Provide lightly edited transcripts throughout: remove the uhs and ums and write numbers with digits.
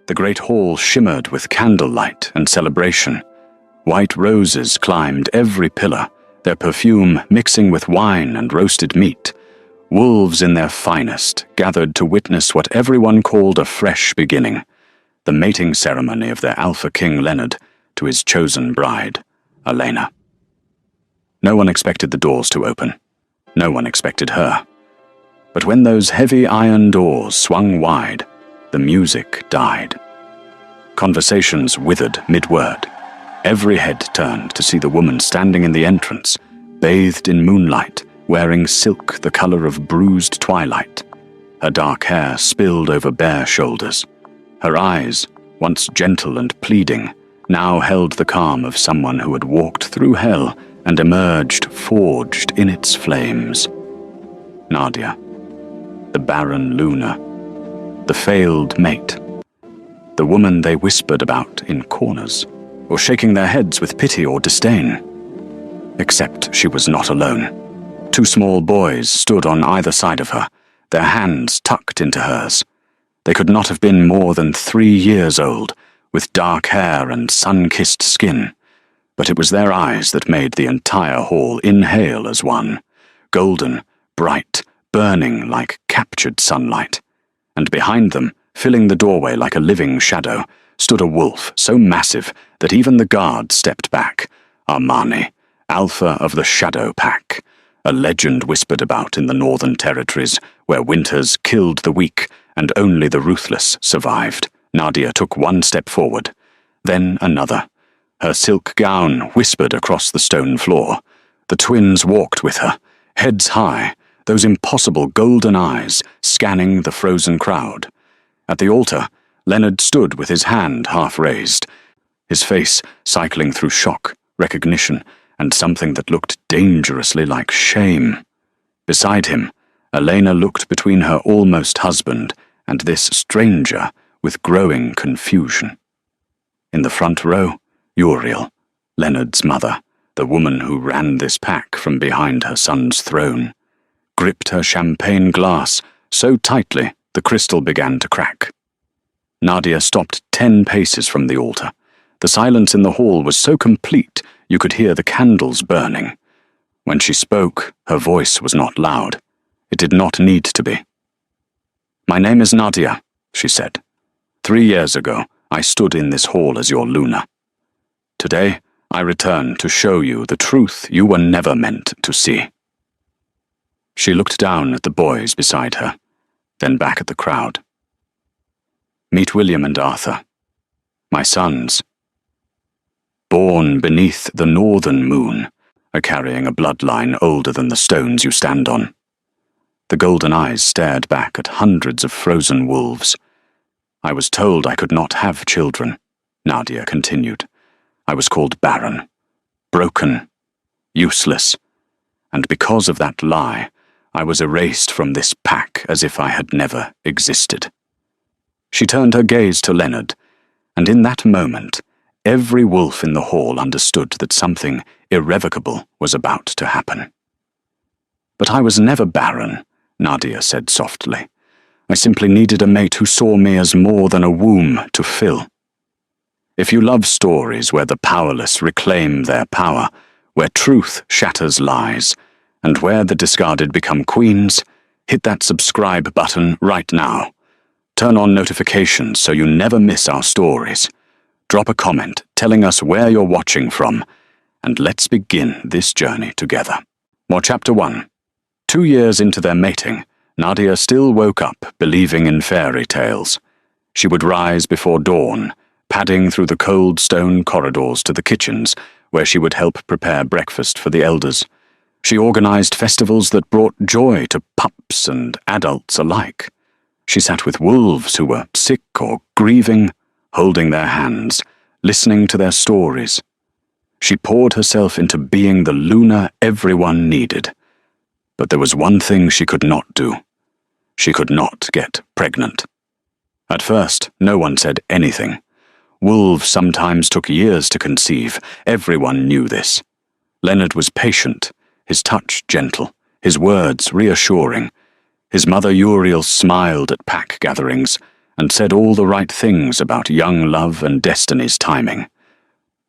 The great hall shimmered with candlelight and celebration. White roses climbed every pillar, their perfume mixing with wine and roasted meat. Wolves in their finest gathered to witness what everyone called a fresh beginning, the mating ceremony of their alpha king Leonard to his chosen bride, Elena. No one expected the doors to open. No one expected her. But when those heavy iron doors swung wide, the music died. Conversations withered mid-word. Every head turned to see the woman standing in the entrance, bathed in moonlight, wearing silk the color of bruised twilight. Her dark hair spilled over bare shoulders. Her eyes, once gentle and pleading, now held the calm of someone who had walked through hell and emerged forged in its flames. Nadia, the barren Luna, the failed mate, the woman they whispered about in corners, or shaking their heads with pity or disdain. Except she was not alone. Two small boys stood on either side of her, their hands tucked into hers. They could not have been more than 3 years old, with dark hair and sun-kissed skin, but it was their eyes that made the entire hall inhale as one, golden, bright, burning like captured sunlight. And behind them, filling the doorway like a living shadow, stood a wolf so massive that even the guard stepped back, Armani, alpha of the Shadow Pack, a legend whispered about in the Northern Territories where winters killed the weak and only the ruthless survived. Nadia took one step forward, then another. Her silk gown whispered across the stone floor. The twins walked with her, heads high, those impossible golden eyes scanning the frozen crowd. At the altar, Leonard stood with his hand half raised, his face cycling through shock, recognition, and something that looked dangerously like shame. Beside him, Elena looked between her almost husband and this stranger with growing confusion. In the front row, Uriel, Leonard's mother, the woman who ran this pack from behind her son's throne, gripped her champagne glass so tightly the crystal began to crack. Nadia stopped 10 paces from the altar. The silence in the hall was so complete you could hear the candles burning. When she spoke, her voice was not loud. It did not need to be. "My name is Nadia," she said. 3 years ago, I stood in this hall as your Luna. Today, I return to show you the truth you were never meant to see." She looked down at the boys beside her, then back at the crowd. "Meet William and Arthur, my sons. Born beneath the northern moon, are carrying a bloodline older than the stones you stand on." The golden eyes stared back at hundreds of frozen wolves. "I was told I could not have children," Nadia continued. "I was called Barren, broken, useless, and because of that lie, I was erased from this pack as if I had never existed." She turned her gaze to Leonard, and in that moment, every wolf in the hall understood that something irrevocable was about to happen. "But I was never barren," Nadia said softly. "I simply needed a mate who saw me as more than a womb to fill. If you love stories where the powerless reclaim their power, where truth shatters lies, and where the discarded become queens, hit that subscribe button right now. Turn on notifications so you never miss our stories. Drop a comment telling us where you're watching from, and let's begin this journey together." Or Chapter 1. 2 years into their mating, Nadia still woke up believing in fairy tales. She would rise before dawn, padding through the cold stone corridors to the kitchens, where she would help prepare breakfast for the elders. She organized festivals that brought joy to pups and adults alike. She sat with wolves who were sick or grieving, holding their hands, listening to their stories. She poured herself into being the Luna everyone needed. But there was one thing she could not do. She could not get pregnant. At first, no one said anything. Wolves sometimes took years to conceive. Everyone knew this. Leonard was patient, his touch gentle, his words reassuring. His mother Uriel smiled at pack gatherings, and said all the right things about young love and destiny's timing.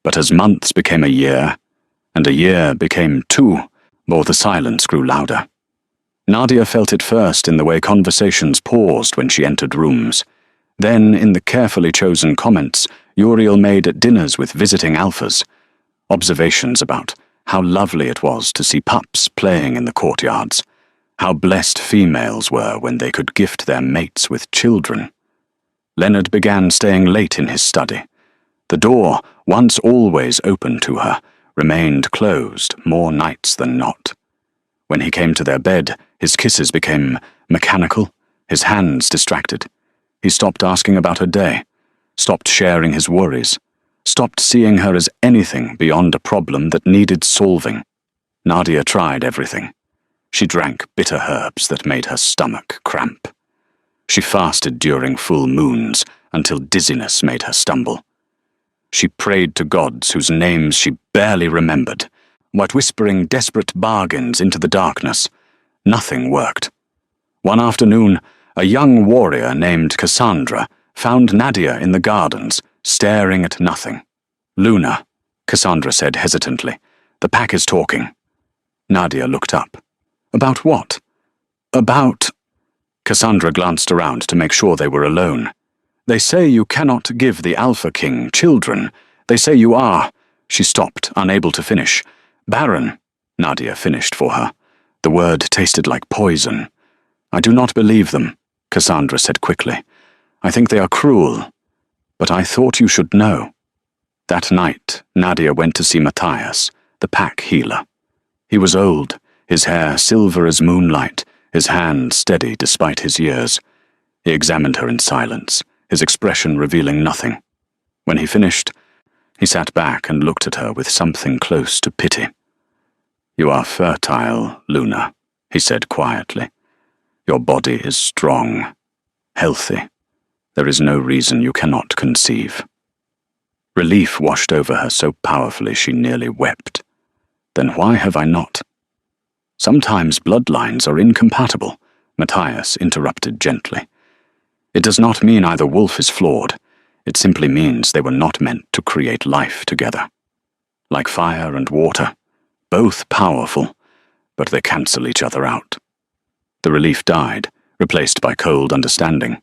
But as months became a year, and a year became 2, more the silence grew louder. Nadia felt it first in the way conversations paused when she entered rooms, then in the carefully chosen comments Uriel made at dinners with visiting alphas, observations about how lovely it was to see pups playing in the courtyards, how blessed females were when they could gift their mates with children. Leonard began staying late in his study. The door, once always open to her, remained closed more nights than not. When he came to their bed, his kisses became mechanical, his hands distracted. He stopped asking about her day, stopped sharing his worries, stopped seeing her as anything beyond a problem that needed solving. Nadia tried everything. She drank bitter herbs that made her stomach cramp. She fasted during full moons until dizziness made her stumble. She prayed to gods whose names she barely remembered, while whispering desperate bargains into the darkness. Nothing worked. One afternoon, a young warrior named Cassandra found Nadia in the gardens, staring at nothing. "Luna," Cassandra said hesitantly, "the pack is talking." Nadia looked up. "About what?" "About—" Cassandra glanced around to make sure they were alone. "They say you cannot give the Alpha King children. They say you are—" She stopped, unable to finish. "Barren," Nadia finished for her. The word tasted like poison. "I do not believe them," Cassandra said quickly. "I think they are cruel. But I thought you should know." That night, Nadia went to see Matthias, the pack healer. He was old, his hair silver as moonlight, his hand steady despite his years. He examined her in silence, his expression revealing nothing. When he finished, he sat back and looked at her with something close to pity. "You are fertile, Luna," he said quietly. "Your body is strong, healthy. There is no reason you cannot conceive." Relief washed over her so powerfully she nearly wept. "Then why have I not?" "Sometimes bloodlines are incompatible," Matthias interrupted gently. "It does not mean either wolf is flawed. It simply means they were not meant to create life together. Like fire and water, both powerful, but they cancel each other out." The relief died, replaced by cold understanding.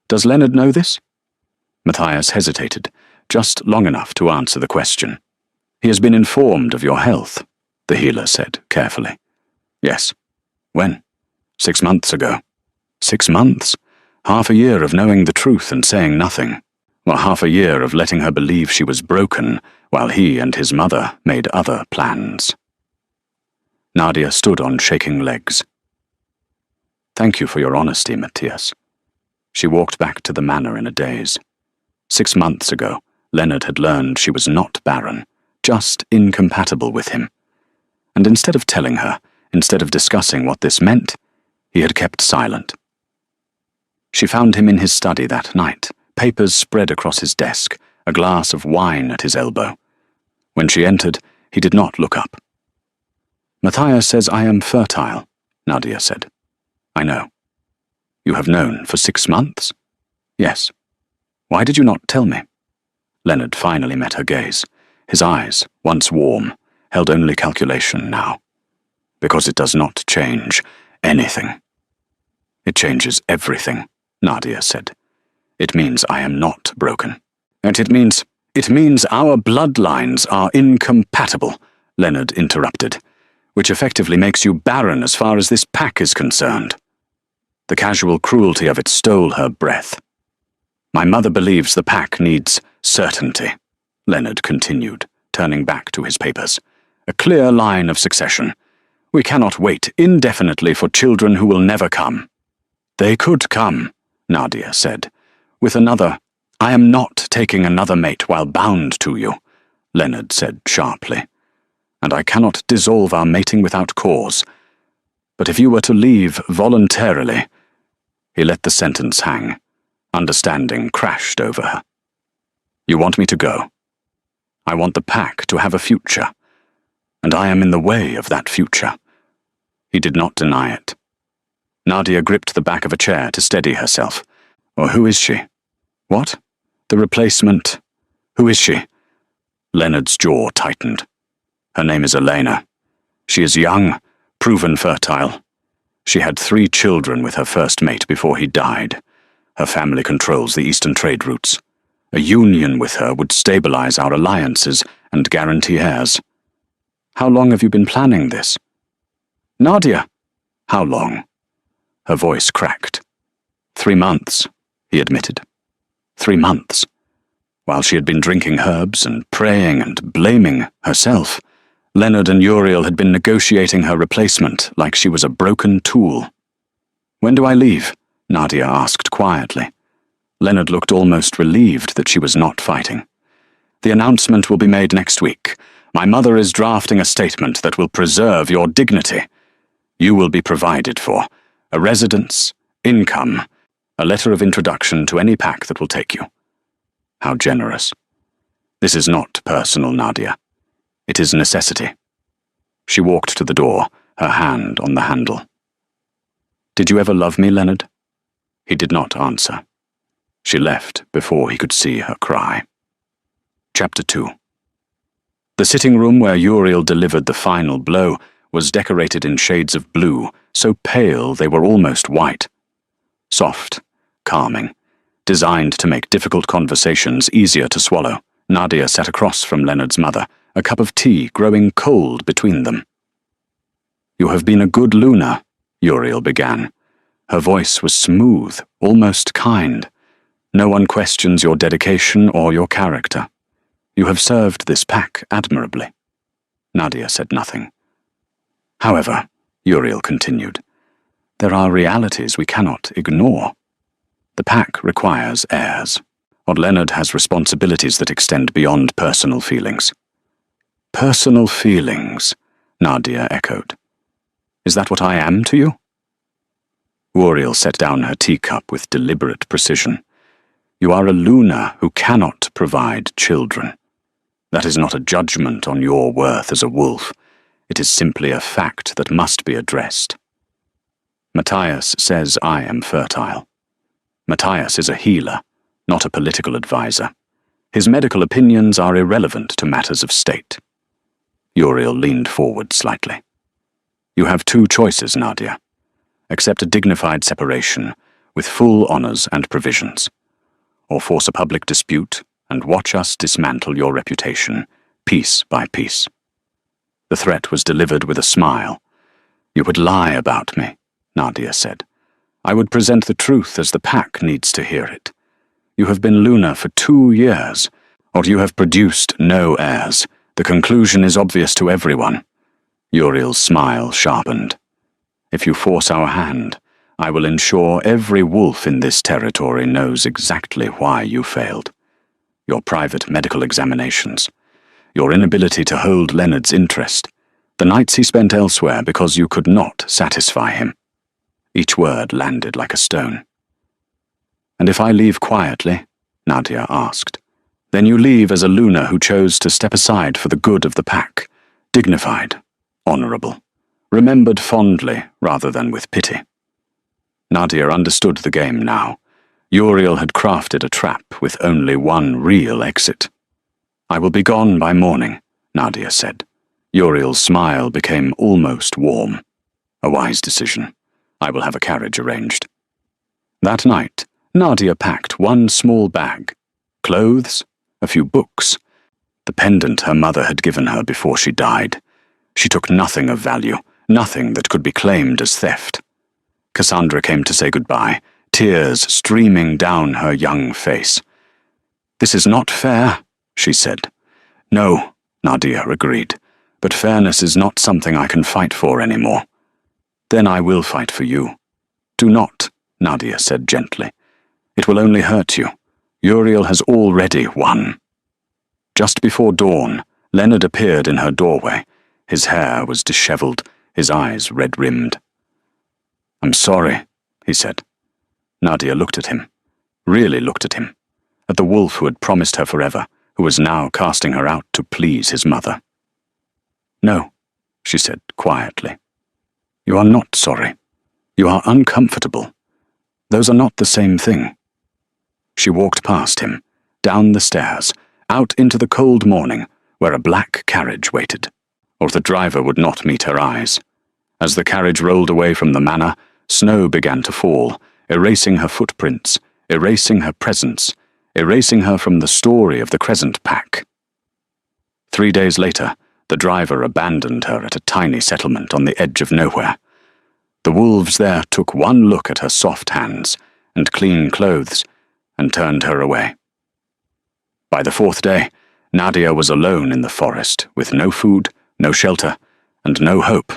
"Does Leonard know this?" Matthias hesitated, just long enough to answer the question. "He has been informed of your health," the healer said carefully. "Yes." "When?" 6 months ago." 6 months? Half a year of knowing the truth and saying nothing, or half a year of letting her believe she was broken while he and his mother made other plans. Nadia stood on shaking legs. "Thank you for your honesty, Matthias." She walked back to the manor in a daze. 6 months ago, Leonard had learned she was not barren, just incompatible with him. And instead of telling her, instead of discussing what this meant, he had kept silent. She found him in his study that night, papers spread across his desk, a glass of wine at his elbow. When she entered, he did not look up. "Matthias says I am fertile," Nadia said. "I know." "You have known for 6 months?" "Yes." "Why did you not tell me?" Leonard finally met her gaze. His eyes, once warm, held only calculation now. "Because it does not change anything." "It changes everything," Nadia said. "It means I am not broken. And it means our bloodlines are incompatible," Leonard interrupted, "which effectively makes you barren as far as this pack is concerned." The casual cruelty of it stole her breath. "My mother believes the pack needs certainty," Leonard continued, turning back to his papers. "A clear line of succession. We cannot wait indefinitely for children who will never come." "They could come," Nadia said, "with another—" "I am not taking another mate while bound to you," Leonard said sharply. "And I cannot dissolve our mating without cause. But if you were to leave voluntarily—" He let the sentence hang. Understanding crashed over her. "You want me to go? I want the pack to have a future, and I am in the way of that future." He did not deny it. Nadia gripped the back of a chair to steady herself. Or who is she? What? The replacement? Who is she? Leonard's jaw tightened. Her name is Elena. She is young, proven fertile. She had 3 children with her first mate before he died. Her family controls the eastern trade routes. A union with her would stabilize our alliances and guarantee heirs. How long have you been planning this? Nadia! How long? Her voice cracked. 3 months, he admitted. 3 months. While she had been drinking herbs and praying and blaming herself, Leonard and Uriel had been negotiating her replacement like she was a broken tool. When do I leave? Nadia asked quietly. Leonard looked almost relieved that she was not fighting. The announcement will be made next week. My mother is drafting a statement that will preserve your dignity. You will be provided for. A residence, income, a letter of introduction to any pack that will take you. How generous. This is not personal, Nadia. It is necessity. She walked to the door, her hand on the handle. Did you ever love me, Leonard? He did not answer. She left before he could see her cry. Chapter 2. The sitting room where Uriel delivered the final blow was decorated in shades of blue, so pale they were almost white. Soft, calming, designed to make difficult conversations easier to swallow, Nadia sat across from Leonard's mother, a cup of tea growing cold between them. You have been a good Luna, Uriel began. Her voice was smooth, almost kind. No one questions your dedication or your character. You have served this pack admirably. Nadia said nothing. However, Uriel continued, there are realities we cannot ignore. The pack requires heirs. Or Leonard has responsibilities that extend beyond personal feelings. Personal feelings, Nadia echoed. Is that what I am to you? Uriel set down her teacup with deliberate precision. You are a Luna who cannot provide children. That is not a judgment on your worth as a wolf. It is simply a fact that must be addressed. Matthias says I am fertile. Matthias is a healer, not a political advisor. His medical opinions are irrelevant to matters of state. Uriel leaned forward slightly. You have 2 choices, Nadia. Accept a dignified separation, with full honors and provisions, or force a public dispute and watch us dismantle your reputation, piece by piece. The threat was delivered with a smile. You would lie about me, Nadia said. I would present the truth as the pack needs to hear it. You have been Luna for 2 years, or you have produced no heirs. The conclusion is obvious to everyone. Uriel's smile sharpened. If you force our hand, I will ensure every wolf in this territory knows exactly why you failed. Your private medical examinations, your inability to hold Leonard's interest, the nights he spent elsewhere because you could not satisfy him. Each word landed like a stone. And if I leave quietly, Nadia asked, then you leave as a Luna who chose to step aside for the good of the pack, dignified, honorable, remembered fondly rather than with pity. Nadia understood the game now. Uriel had crafted a trap with only one real exit. I will be gone by morning, Nadia said. Uriel's smile became almost warm. A wise decision. I will have a carriage arranged. That night, Nadia packed one small bag, clothes, a few books, the pendant her mother had given her before she died. She took nothing of value, nothing that could be claimed as theft. Cassandra came to say goodbye, tears streaming down her young face. This is not fair, she said. No, Nadia agreed, but fairness is not something I can fight for anymore. Then I will fight for you. Do not, Nadia said gently. It will only hurt you. Uriel has already won. Just before dawn, Leonard appeared in her doorway. His hair was disheveled, his eyes red-rimmed. I'm sorry, he said. Nadia looked at him, really looked at him, at the wolf who had promised her forever, who was now casting her out to please his mother. No, she said quietly. You are not sorry. You are uncomfortable. Those are not the same thing. She walked past him, down the stairs, out into the cold morning, where a black carriage waited. Or the driver would not meet her eyes. As the carriage rolled away from the manor, snow began to fall, erasing her footprints, erasing her presence, erasing her from the story of the Crescent Pack. 3 days later, the driver abandoned her at a tiny settlement on the edge of nowhere. The wolves there took one look at her soft hands and clean clothes and turned her away. By the 4th day, Nadia was alone in the forest with no food, no shelter, and no hope.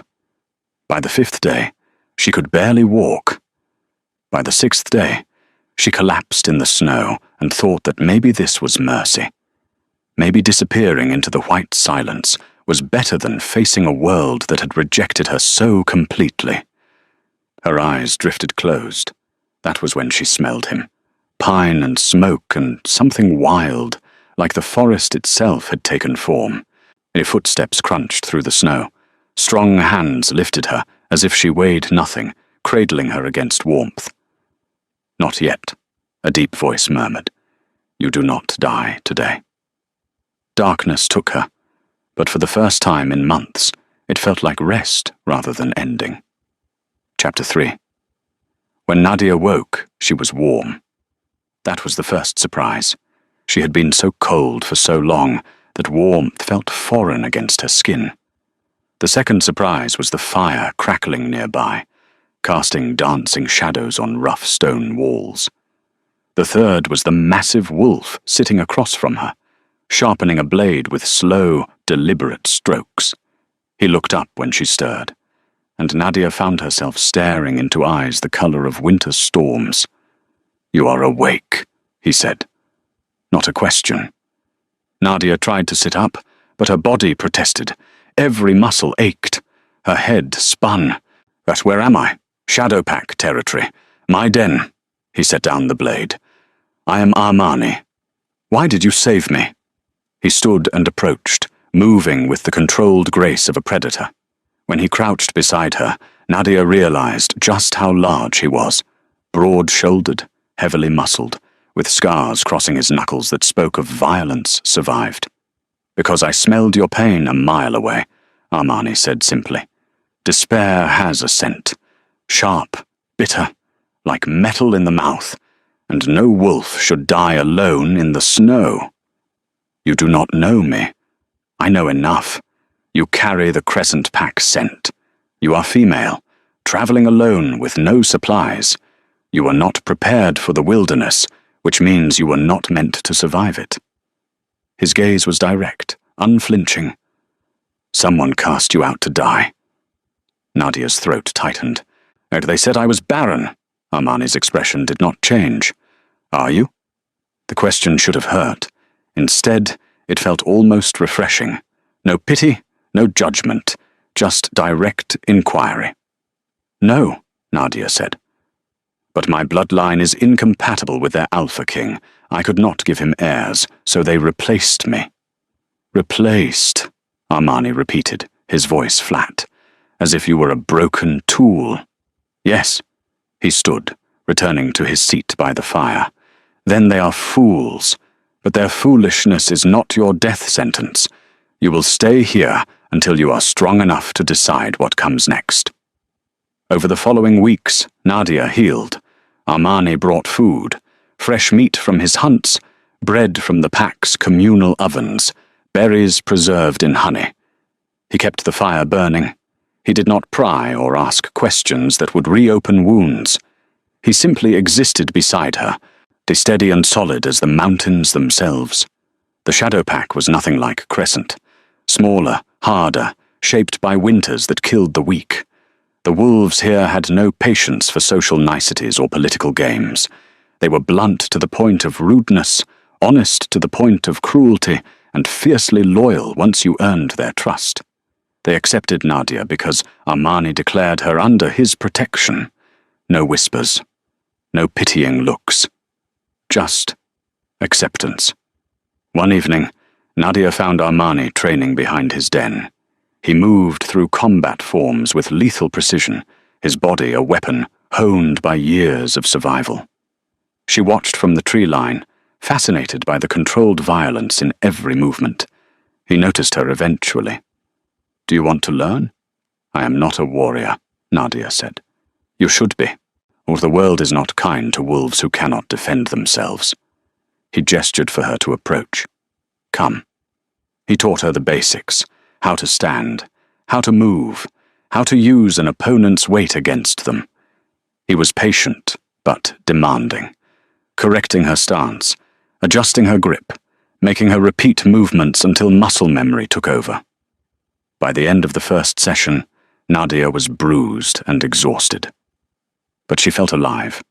By the 5th day, she could barely walk. By the 6th day, she collapsed in the snow and thought that maybe this was mercy. Maybe disappearing into the white silence was better than facing a world that had rejected her so completely. Her eyes drifted closed. That was when she smelled him. Pine and smoke and something wild, like the forest itself had taken form. Her footsteps crunched through the snow. Strong hands lifted her as if she weighed nothing, cradling her against warmth. "Not yet," a deep voice murmured. "You do not die today." Darkness took her, but for the first time in months, it felt like rest rather than ending. Chapter 3. When Nadia woke, she was warm. That was the first surprise. She had been so cold for so long that warmth felt foreign against her skin. The second surprise was the fire crackling nearby, casting dancing shadows on rough stone walls. The third was the massive wolf sitting across from her, sharpening a blade with slow, deliberate strokes. He looked up when she stirred, and Nadia found herself staring into eyes the color of winter storms. "You are awake," he said. Not a question. Nadia tried to sit up, but her body protested. Every muscle ached. Her head spun. "But where am I? Shadowpack territory. My den." He set down the blade. "I am Armani. Why did you save me?" He stood and approached, moving with the controlled grace of a predator. When he crouched beside her, Nadia realized just how large he was. Broad-shouldered, heavily muscled, with scars crossing his knuckles that spoke of violence survived. "Because I smelled your pain a mile away," Armani said simply. "Despair has a scent. Sharp, bitter, like metal in the mouth, and no wolf should die alone in the snow." "You do not know me. I know enough. You carry the Crescent Pack scent. You are female, traveling alone with no supplies. You are not prepared for the wilderness, which means you were not meant to survive it." His gaze was direct, unflinching. "Someone cast you out to die." Nadia's throat tightened. "And they said I was Barren." Armani's expression did not change. "Are you?" The question should have hurt. Instead, it felt almost refreshing. No pity, no judgment, just direct inquiry. "No," Nadia said. "But my bloodline is incompatible with their Alpha King. I could not give him heirs, so they replaced me." "Replaced," Armani repeated, his voice flat, "as if you were a broken tool." "Yes." He stood, returning to his seat by the fire. "Then they are fools. But their foolishness is not your death sentence. You will stay here until you are strong enough to decide what comes next." Over the following weeks, Nadia healed. Armani brought food, fresh meat from his hunts, bread from the pack's communal ovens, berries preserved in honey. He kept the fire burning. He did not pry or ask questions that would reopen wounds. He simply existed beside her, steady and solid as the mountains themselves. The Shadowpack was nothing like Crescent. Smaller, harder, shaped by winters that killed the weak. The wolves here had no patience for social niceties or political games. They were blunt to the point of rudeness, honest to the point of cruelty, and fiercely loyal once you earned their trust. They accepted Nadia because Armani declared her under his protection. No whispers, no pitying looks. Just acceptance. One evening, Nadia found Armani training behind his den. He moved through combat forms with lethal precision, his body a weapon honed by years of survival. She watched from the tree line, fascinated by the controlled violence in every movement. He noticed her eventually. "Do you want to learn?" "I am not a warrior," Nadia said. "You should be, or the world is not kind to wolves who cannot defend themselves." He gestured for her to approach. "Come." He taught her the basics, how to stand, how to move, how to use an opponent's weight against them. He was patient, but demanding, correcting her stance, adjusting her grip, making her repeat movements until muscle memory took over. By the end of the first session, Nadia was bruised and exhausted. But she felt alive.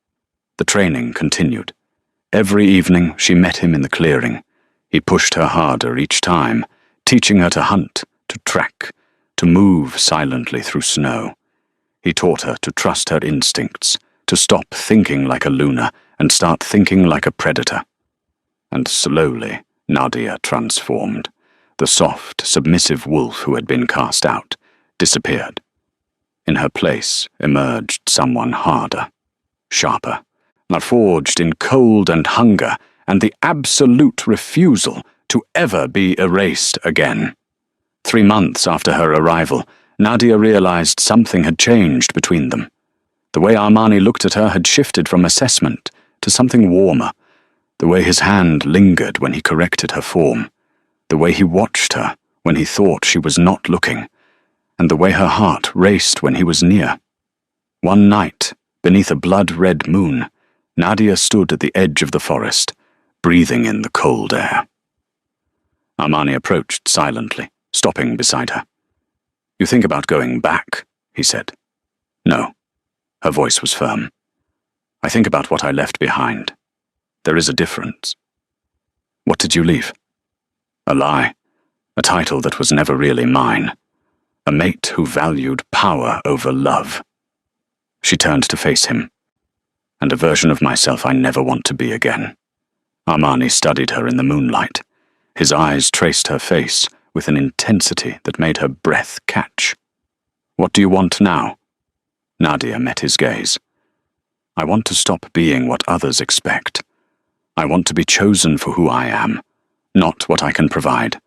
The training continued. Every evening she met him in the clearing. He pushed her harder each time, teaching her to hunt, to track, to move silently through snow. He taught her to trust her instincts, to stop thinking like a loner and start thinking like a predator. And slowly, Nadia transformed. The soft, submissive wolf who had been cast out disappeared. In her place emerged someone harder, sharper, forged in cold and hunger and the absolute refusal to ever be erased again. 3 months after her arrival, Nadia realized something had changed between them. The way Armani looked at her had shifted from assessment to something warmer, the way his hand lingered when he corrected her form, the way he watched her when he thought she was not looking, and the way her heart raced when he was near. One night, beneath a blood-red moon, Nadia stood at the edge of the forest, breathing in the cold air. Armani approached silently, stopping beside her. "You think about going back," he said. "No." Her voice was firm. "I think about what I left behind. There is a difference." "What did you leave?" "A lie. A title that was never really mine. A mate who valued power over love." She turned to face him. "And a version of myself I never want to be again." Armani studied her in the moonlight. His eyes traced her face with an intensity that made her breath catch. "What do you want now?" Nadia met his gaze. "I want to stop being what others expect. I want to be chosen for who I am, not what I can provide.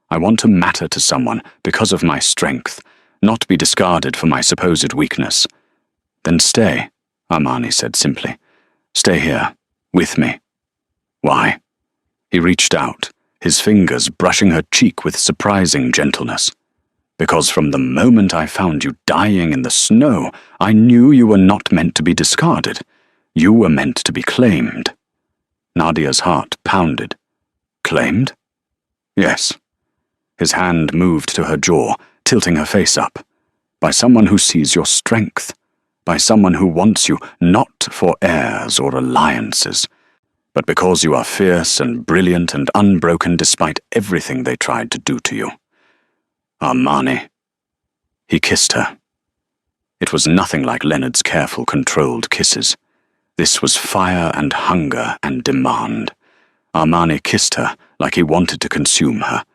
I want to matter to someone because of my strength, not be discarded for my supposed weakness." "Then stay," Armani said simply. "Stay here, with me." "Why?" He reached out, his fingers brushing her cheek with surprising gentleness. "Because from the moment I found you dying in the snow, I knew you were not meant to be discarded. You were meant to be claimed." Nadia's heart pounded. "Claimed?" "Yes." His hand moved to her jaw, tilting her face up. "By someone who sees your strength. By someone who wants you not for heirs or alliances, but because you are fierce and brilliant and unbroken despite everything they tried to do to you." "Armani." He kissed her. It was nothing like Leonard's careful, controlled kisses. This was fire and hunger and demand. Armani kissed her like he wanted to consume her,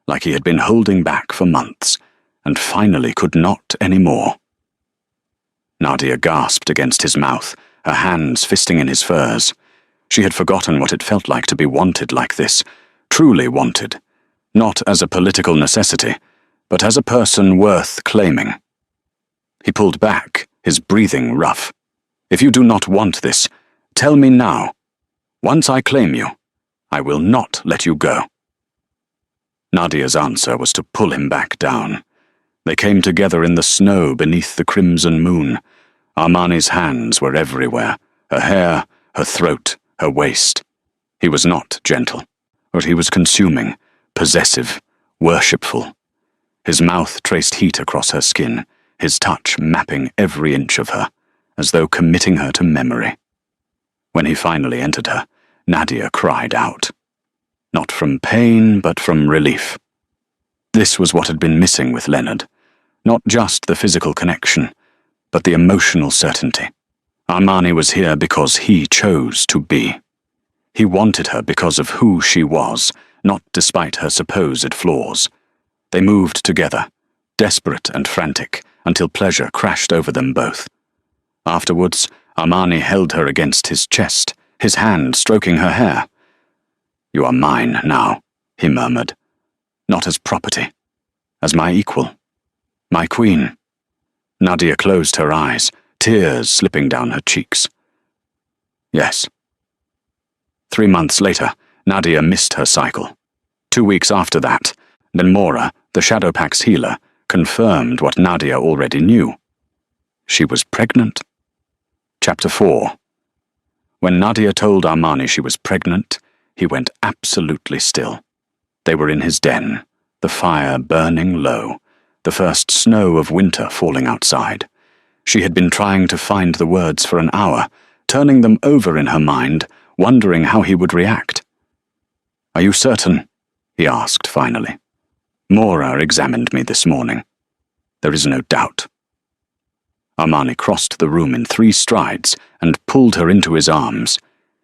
like he had been holding back for months, and finally could not anymore. Nadia gasped against his mouth, her hands fisting in his furs. She had forgotten what it felt like to be wanted like this, truly wanted, not as a political necessity, but as a person worth claiming. He pulled back, his breathing rough. "If you do not want this, tell me now. Once I claim you, I will not let you go." Nadia's answer was to pull him back down. They came together in the snow beneath the crimson moon. Armani's hands were everywhere, her hair, her throat, her waist. He was not gentle, but he was consuming, possessive, worshipful. His mouth traced heat across her skin, his touch mapping every inch of her, as though committing her to memory. When he finally entered her, Nadia cried out. Not from pain, but from relief. This was what had been missing with Leonard. Not just the physical connection, but the emotional certainty. Armani was here because he chose to be. He wanted her because of who she was, not despite her supposed flaws. They moved together, desperate and frantic, until pleasure crashed over them both. Afterwards, Armani held her against his chest, his hand stroking her hair. "You are mine now," he murmured. "Not as property, as my equal, my queen." Nadia closed her eyes, tears slipping down her cheeks. "Yes." 3 months later, Nadia missed her cycle. 2 weeks after that, then Mora, the Shadow Pack's healer, confirmed what Nadia already knew. She was pregnant. Chapter 4. When Nadia told Armani she was pregnant, he went absolutely still. They were in his den, the fire burning low, the first snow of winter falling outside. She had been trying to find the words for an hour, turning them over in her mind, wondering how he would react. "Are you certain?" he asked finally. "Mora examined me this morning. There is no doubt." Armani crossed the room in 3 strides and pulled her into his arms.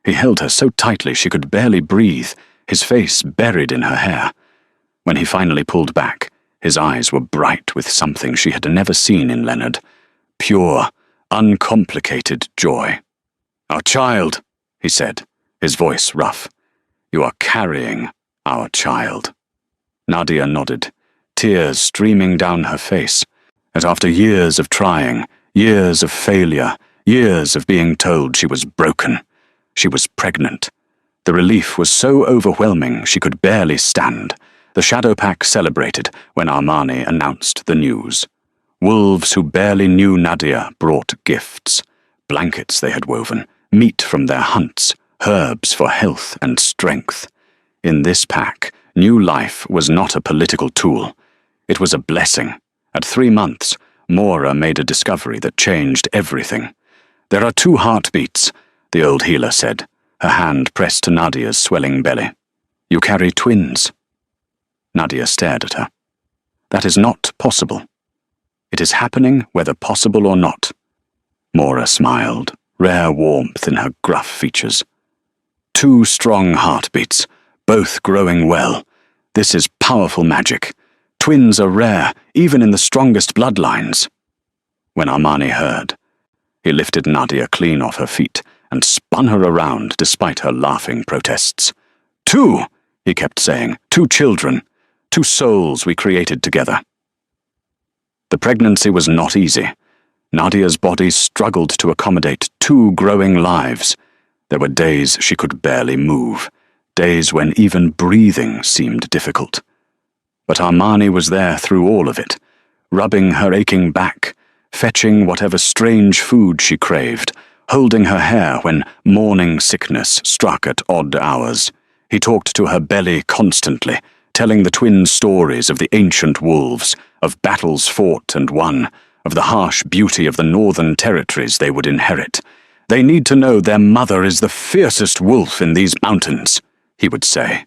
He held her so tightly she could barely breathe, his face buried in her hair. When he finally pulled back, his eyes were bright with something she had never seen in Leonard. Pure, uncomplicated joy. "Our child," he said, his voice rough. "You are carrying our child." Nadia nodded, tears streaming down her face, as after years of trying, years of failure, years of being told she was broken, she was pregnant. The relief was so overwhelming she could barely stand. The Shadow Pack celebrated when Armani announced the news. Wolves who barely knew Nadia brought gifts, blankets they had woven, meat from their hunts, herbs for health and strength. In this pack, new life was not a political tool. It was a blessing. At 3 months, Mora made a discovery that changed everything. "There are 2 heartbeats," the old healer said, her hand pressed to Nadia's swelling belly. "You carry twins." Nadia stared at her. "That is not possible." "It is happening whether possible or not." Mora smiled, rare warmth in her gruff features. "2 strong heartbeats, both growing well. This is powerful magic. Twins are rare, even in the strongest bloodlines." When Armani heard, he lifted Nadia clean off her feet and spun her around despite her laughing protests. "2," he kept saying, "2 children, 2 souls we created together." The pregnancy was not easy. Nadia's body struggled to accommodate 2 growing lives. There were days she could barely move, days when even breathing seemed difficult. But Armani was there through all of it, rubbing her aching back, fetching whatever strange food she craved, holding her hair when morning sickness struck at odd hours. He talked to her belly constantly, telling the twins stories of the ancient wolves, of battles fought and won, of the harsh beauty of the northern territories they would inherit. "They need to know their mother is the fiercest wolf in these mountains," he would say.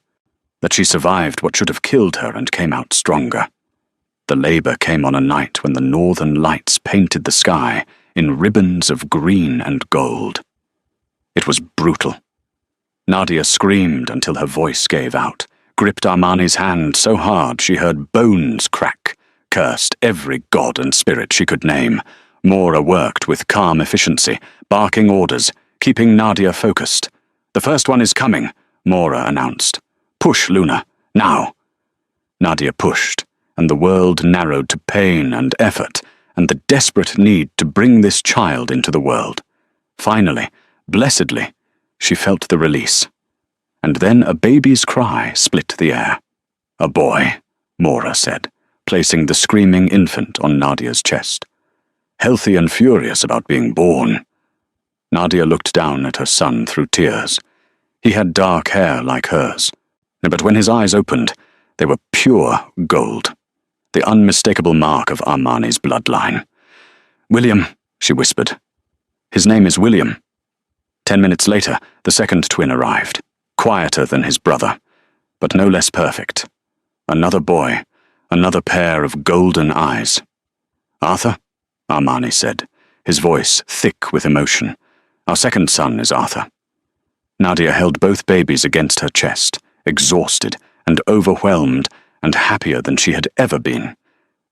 That she survived what should have killed her and came out stronger. The labor came on a night when the northern lights painted the sky in ribbons of green and gold. It was brutal. Nadia screamed until her voice gave out, gripped Armani's hand so hard she heard bones crack, cursed every god and spirit she could name. Mora worked with calm efficiency, barking orders, keeping Nadia focused. "The first one is coming," Mora announced. "Push, Luna, now." Nadia pushed, and the world narrowed to pain and effort, and the desperate need to bring this child into the world. Finally, blessedly, she felt the release. And then a baby's cry split the air. "A boy," Mora said, placing the screaming infant on Nadia's chest. "Healthy and furious about being born." Nadia looked down at her son through tears. He had dark hair like hers, but when his eyes opened, they were pure gold, the unmistakable mark of Armani's bloodline. "William," she whispered. "His name is William." 10 minutes later, the second twin arrived, quieter than his brother, but no less perfect. Another boy, another pair of golden eyes. "Arthur?" Armani said, his voice thick with emotion. "Our second son is Arthur." Nadia held both babies against her chest, exhausted and overwhelmed and happier than she had ever been.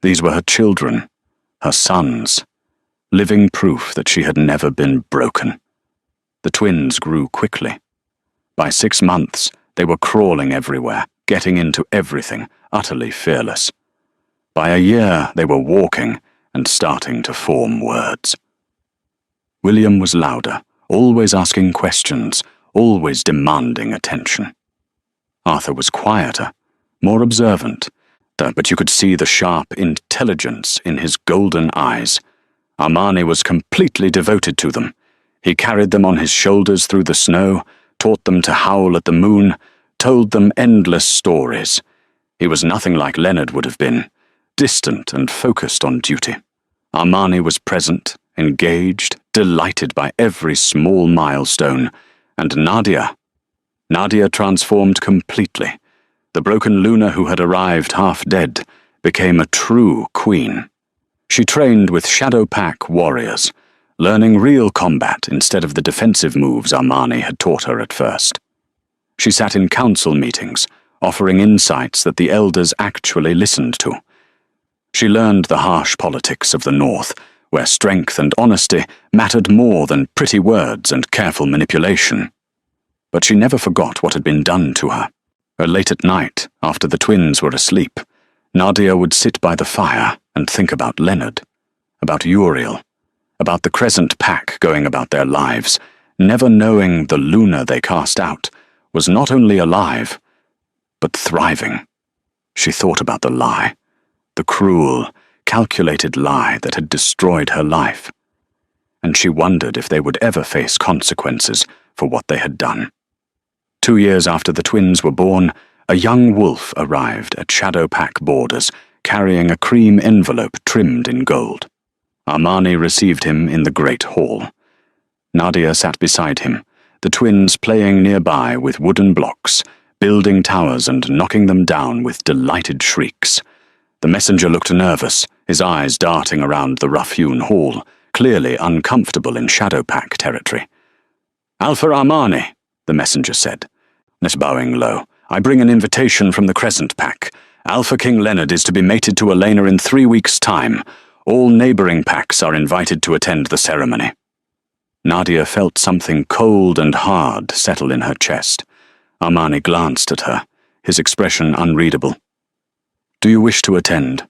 These were her children, her sons, living proof that she had never been broken. The twins grew quickly. By 6 months, they were crawling everywhere, getting into everything, utterly fearless. By a year, they were walking and starting to form words. William was louder, always asking questions, always demanding attention. Arthur was quieter, more observant, but you could see the sharp intelligence in his golden eyes. Armani was completely devoted to them. He carried them on his shoulders through the snow, taught them to howl at the moon, told them endless stories. He was nothing like Leonard would have been, distant and focused on duty. Armani was present, engaged, delighted by every small milestone, and Nadia transformed completely. The broken Luna who had arrived half dead became a true queen. She trained with Shadow Pack warriors, learning real combat instead of the defensive moves Armani had taught her at first. She sat in council meetings, offering insights that the elders actually listened to. She learned the harsh politics of the North, where strength and honesty mattered more than pretty words and careful manipulation. But she never forgot what had been done to her. Late at night, after the twins were asleep, Nadia would sit by the fire and think about Leonard, about Uriel, about the Crescent Pack going about their lives, never knowing the Luna they cast out was not only alive, but thriving. She thought about the lie, the cruel, calculated lie that had destroyed her life, and she wondered if they would ever face consequences for what they had done. 2 years after the twins were born, a young wolf arrived at Shadow Pack borders, carrying a cream envelope trimmed in gold. Armani received him in the great hall. Nadia sat beside him, the twins playing nearby with wooden blocks, building towers and knocking them down with delighted shrieks. The messenger looked nervous, his eyes darting around the rough-hewn hall, clearly uncomfortable in Shadow Pack territory. "Alpha Armani," the messenger said, bowing low, "I bring an invitation from the Crescent Pack. Alpha King Leonard is to be mated to Elena in 3 weeks' time. All neighboring packs are invited to attend the ceremony." Nadia felt something cold and hard settle in her chest. Armani glanced at her, his expression unreadable. "Do you wish to attend?"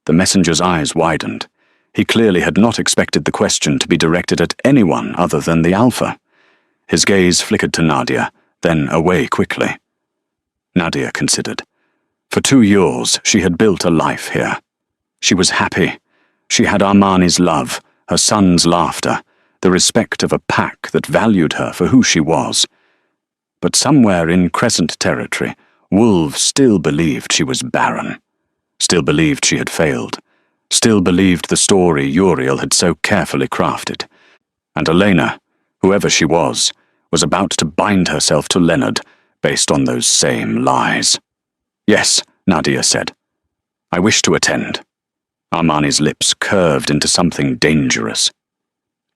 The messenger's eyes widened. He clearly had not expected the question to be directed at anyone other than the Alpha. His gaze flickered to Nadia, then away quickly. Nadia considered. For 2 years, she had built a life here. She was happy. She had Armani's love, her son's laughter, the respect of a pack that valued her for who she was. But somewhere in Crescent territory, wolves still believed she was barren, still believed she had failed, still believed the story Uriel had so carefully crafted. And Elena, whoever she was about to bind herself to Leonard based on those same lies. "Yes," Nadia said. "I wish to attend." Armani's lips curved into something dangerous.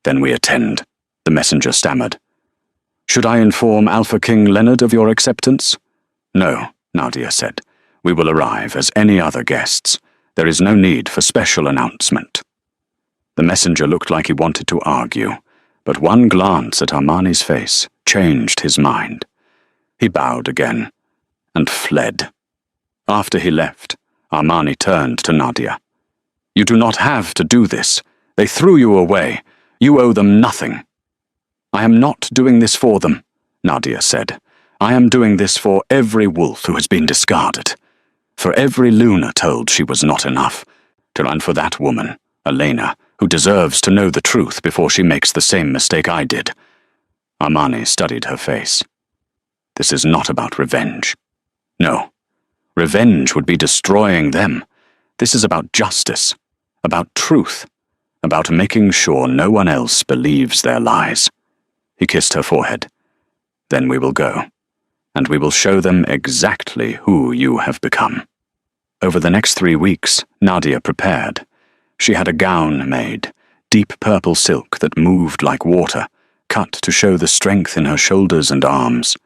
"Then we attend," the messenger stammered. "Should I inform Alpha King Leonard of your acceptance?" "No," Nadia said. "We will arrive as any other guests. There is no need for special announcement." The messenger looked like he wanted to argue, but one glance at Armani's face changed his mind. He bowed again and fled. After he left, Armani turned to Nadia. "You do not have to do this. They threw you away. You owe them nothing." "I am not doing this for them," Nadia said. "I am doing this for every wolf who has been discarded, for every Luna told she was not enough, and for that woman, Elena, who deserves to know the truth before she makes the same mistake I did." Armani studied her face. "This is not about revenge. No, revenge would be destroying them. This is about justice, about truth, about making sure no one else believes their lies." He kissed her forehead. "Then we will go, and we will show them exactly who you have become." Over the next 3 weeks, Nadia prepared. She had a gown made, deep purple silk that moved like water, cut to show the strength in her shoulders and arms.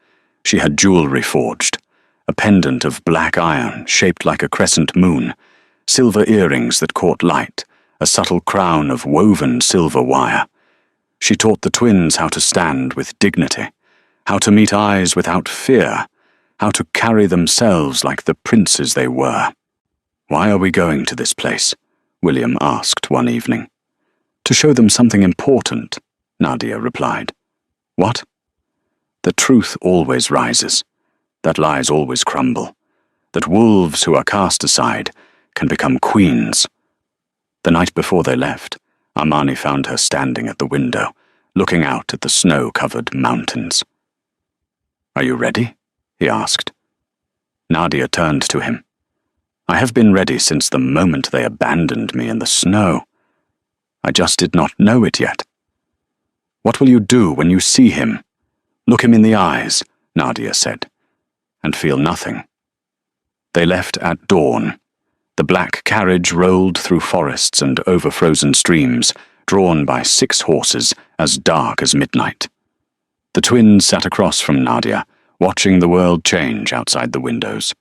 She had jewelry forged, a pendant of black iron shaped like a crescent moon, silver earrings that caught light, a subtle crown of woven silver wire. She taught the twins how to stand with dignity, how to meet eyes without fear, how to carry themselves like the princes they were. "Why are we going to this place?" William asked one evening. "To show them something important," Nadia replied. "What?" "The truth always rises, that lies always crumble, that wolves who are cast aside can become queens." The night before they left, Armani found her standing at the window, looking out at the snow-covered mountains. "Are you ready?" he asked. Nadia turned to him. "I have been ready since the moment they abandoned me in the snow. I just did not know it yet." "What will you do when you see him?" "Look him in the eyes," Nadia said, "and feel nothing." They left at dawn. The black carriage rolled through forests and over frozen streams, drawn by 6 horses as dark as midnight. The twins sat across from Nadia, watching the world change outside the windows.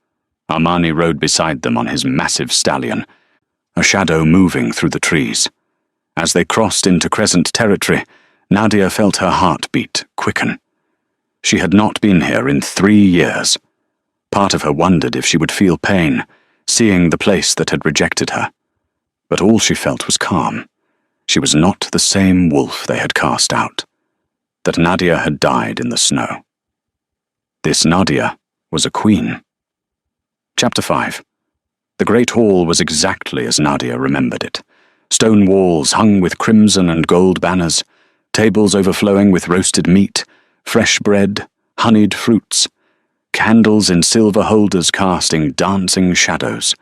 Armani rode beside them on his massive stallion, a shadow moving through the trees. As they crossed into Crescent territory, Nadia felt her heartbeat quicken. She had not been here in 3 years. Part of her wondered if she would feel pain, seeing the place that had rejected her. But all she felt was calm. She was not the same wolf they had cast out. That Nadia had died in the snow. This Nadia was a queen. Chapter 5. The great hall was exactly as Nadia remembered it. Stone walls hung with crimson and gold banners, tables overflowing with roasted meat, fresh bread, honeyed fruits, candles in silver holders casting dancing shadows,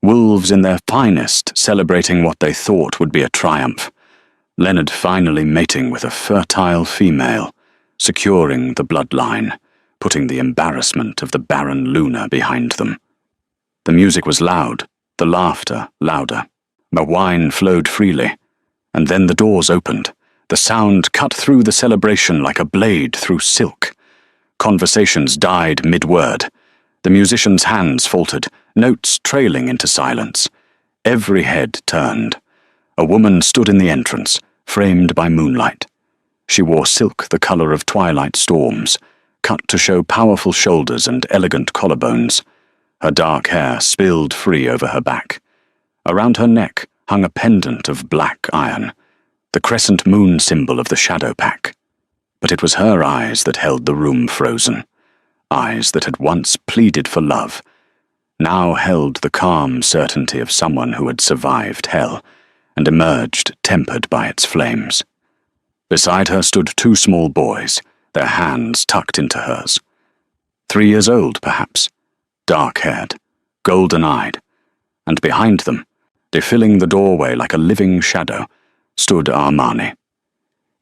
wolves in their finest celebrating what they thought would be a triumph, Leonard finally mating with a fertile female, securing the bloodline, putting the embarrassment of the Barren Luna behind them. The music was loud, the laughter louder. The wine flowed freely, and then the doors opened. The sound cut through the celebration like a blade through silk. Conversations died mid-word. The musicians' hands faltered, notes trailing into silence. Every head turned. A woman stood in the entrance, framed by moonlight. She wore silk the color of twilight storms, cut to show powerful shoulders and elegant collarbones. Her dark hair spilled free over her back. Around her neck hung a pendant of black iron, the crescent moon symbol of the Shadow Pack. But it was her eyes that held the room frozen. Eyes that had once pleaded for love, now held the calm certainty of someone who had survived hell and emerged tempered by its flames. Beside her stood 2 small boys, their hands tucked into hers. 3 years old, perhaps, dark-haired, golden-eyed, and behind them, defilling the doorway like a living shadow, stood Armani.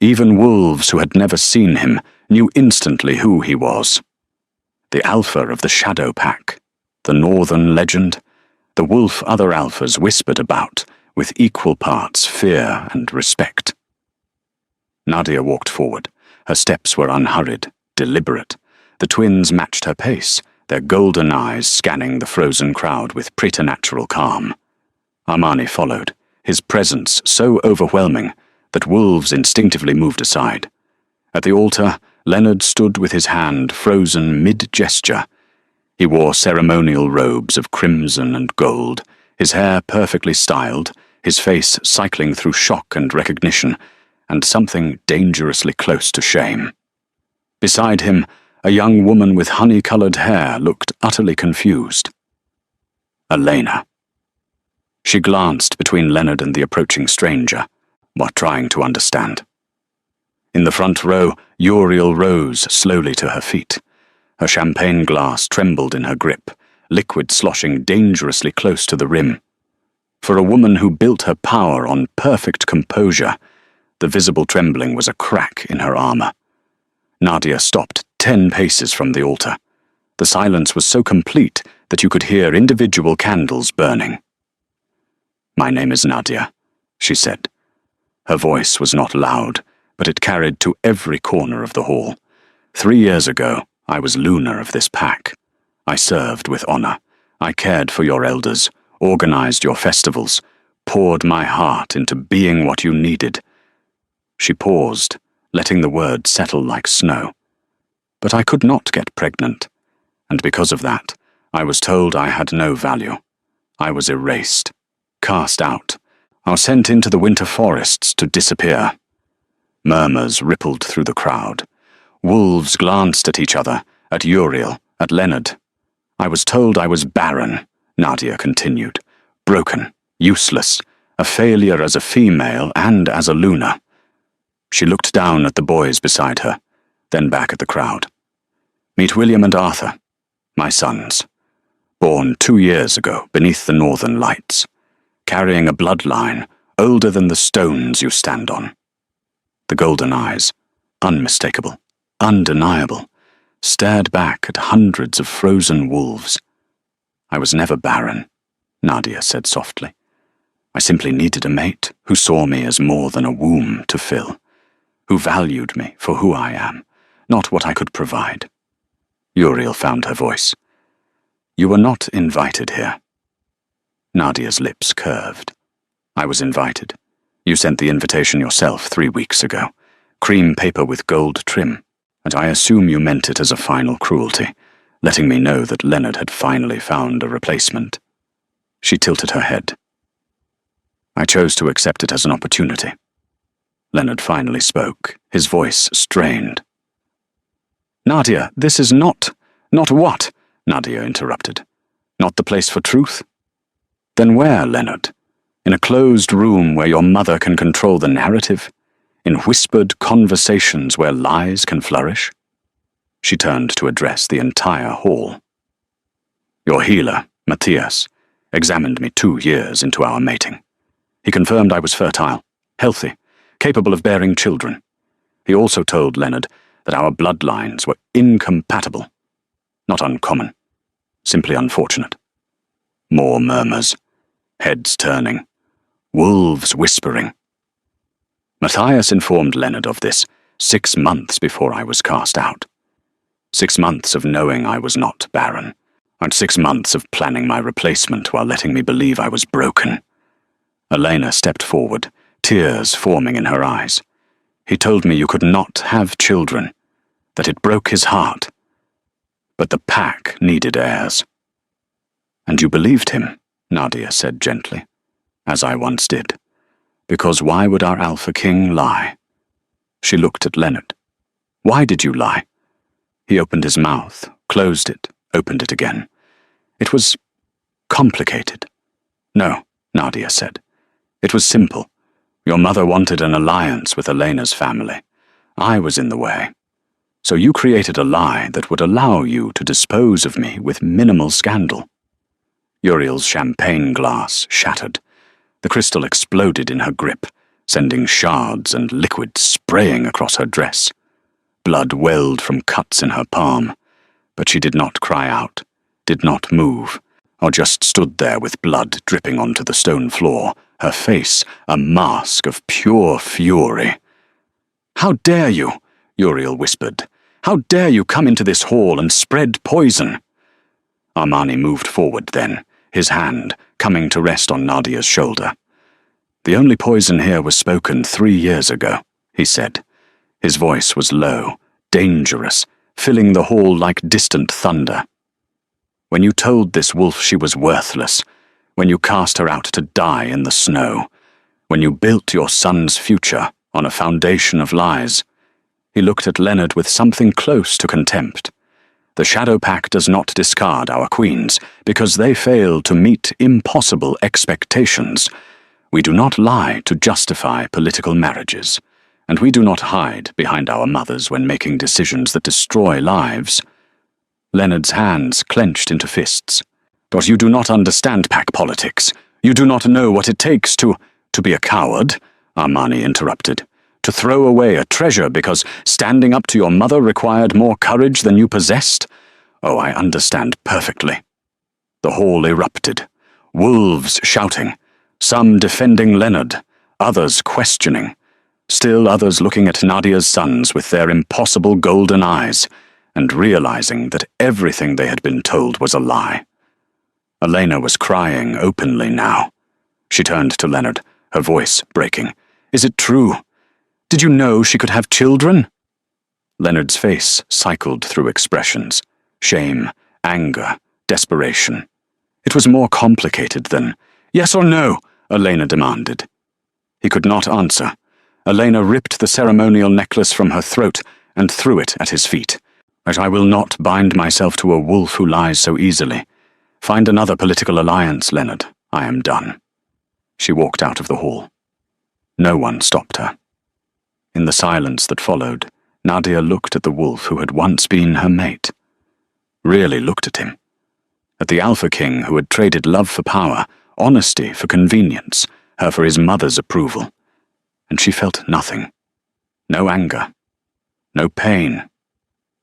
Even wolves who had never seen him knew instantly who he was. The alpha of the Shadow Pack, the northern legend, the wolf other alphas whispered about with equal parts fear and respect. Nadia walked forward. Her steps were unhurried, deliberate. The twins matched her pace, their golden eyes scanning the frozen crowd with preternatural calm. Armani followed, his presence so overwhelming that wolves instinctively moved aside. At the altar, Leonard stood with his hand frozen mid-gesture. He wore ceremonial robes of crimson and gold, his hair perfectly styled, his face cycling through shock and recognition, and something dangerously close to shame. Beside him, a young woman with honey-colored hair looked utterly confused. Elena. She glanced between Leonard and the approaching stranger, while trying to understand. In the front row, Uriel rose slowly to her feet. Her champagne glass trembled in her grip, liquid sloshing dangerously close to the rim. For a woman who built her power on perfect composure, the visible trembling was a crack in her armor. Nadia stopped 10 paces from the altar. The silence was so complete that you could hear individual candles burning. "My name is Nadia," she said. Her voice was not loud, but it carried to every corner of the hall. 3 years ago, I was Luna of this pack. I served with honor. I cared for your elders, organized your festivals, poured my heart into being what you needed. She paused, letting the words settle like snow. But I could not get pregnant, and because of that, I was told I had no value. I was erased, cast out, or sent into the winter forests to disappear. Murmurs rippled through the crowd. Wolves glanced at each other, at Uriel, at Leonard. I was told I was barren, Nadia continued. Broken, useless, a failure as a female and as a Luna. She looked down at the boys beside her, then back at the crowd. Meet William and Arthur, my sons, born 2 years ago beneath the northern lights, carrying a bloodline older than the stones you stand on. The golden eyes, unmistakable, undeniable, stared back at hundreds of frozen wolves. I was never barren, Nadia said softly. I simply needed a mate who saw me as more than a womb to fill, who valued me for who I am, not what I could provide. Uriel found her voice. You were not invited here. Nadia's lips curved. I was invited. You sent the invitation yourself 3 weeks ago. Cream paper with gold trim, and I assume you meant it as a final cruelty, letting me know that Leonard had finally found a replacement. She tilted her head. I chose to accept it as an opportunity. Leonard finally spoke, his voice strained. Nadia, this is not what? Nadia interrupted. Not the place for truth? Then where, Leonard? In a closed room where your mother can control the narrative? In whispered conversations where lies can flourish? She turned to address the entire hall. Your healer, Matthias, examined me 2 years into our mating. He confirmed I was fertile, healthy, capable of bearing children. He also told Leonard that our bloodlines were incompatible. Not uncommon, simply unfortunate. More murmurs, heads turning, wolves whispering. Matthias informed Leonard of this 6 months before I was cast out. 6 months of knowing I was not barren, and 6 months of planning my replacement while letting me believe I was broken. Elena stepped forward, tears forming in her eyes. He told me you could not have children, that it broke his heart. But the pack needed heirs. And you believed him, Nadia said gently, as I once did. Because why would our Alpha King lie? She looked at Leonard. Why did you lie? He opened his mouth, closed it, opened it again. It was complicated. No, Nadia said. It was simple. Your mother wanted an alliance with Elena's family. I was in the way. So you created a lie that would allow you to dispose of me with minimal scandal. Uriel's champagne glass shattered. The crystal exploded in her grip, sending shards and liquid spraying across her dress. Blood welled from cuts in her palm, but she did not cry out, did not move, or just stood there with blood dripping onto the stone floor, her face a mask of pure fury. How dare you? Uriel whispered. How dare you come into this hall and spread poison? Armani moved forward then, his hand coming to rest on Nadia's shoulder. The only poison here was spoken 3 years ago, he said. His voice was low, dangerous, filling the hall like distant thunder. When you told this wolf she was worthless, when you cast her out to die in the snow, when you built your son's future on a foundation of lies. He looked at Leonard with something close to contempt. The Shadow Pack does not discard our queens because they fail to meet impossible expectations. We do not lie to justify political marriages, and we do not hide behind our mothers when making decisions that destroy lives. Leonard's hands clenched into fists. But you do not understand pack politics. You do not know what it takes to be a coward, Armani interrupted. To throw away a treasure because standing up to your mother required more courage than you possessed? Oh, I understand perfectly. The hall erupted. Wolves shouting. Some defending Leonard, others questioning. Still others looking at Nadia's sons with their impossible golden eyes and realizing that everything they had been told was a lie. Elena was crying openly now. She turned to Leonard, her voice breaking. Is it true? Did you know she could have children?" Leonard's face cycled through expressions: shame, anger, desperation. It was more complicated than, "Yes or no?" Elena demanded. He could not answer. Elena ripped the ceremonial necklace from her throat and threw it at his feet. "But I will not bind myself to a wolf who lies so easily. Find another political alliance, Leonard. I am done." She walked out of the hall. No one stopped her. In the silence that followed, Nadia looked at the wolf who had once been her mate. Really looked at him. At the Alpha King who had traded love for power, honesty for convenience, her for his mother's approval. And she felt nothing. No anger. No pain.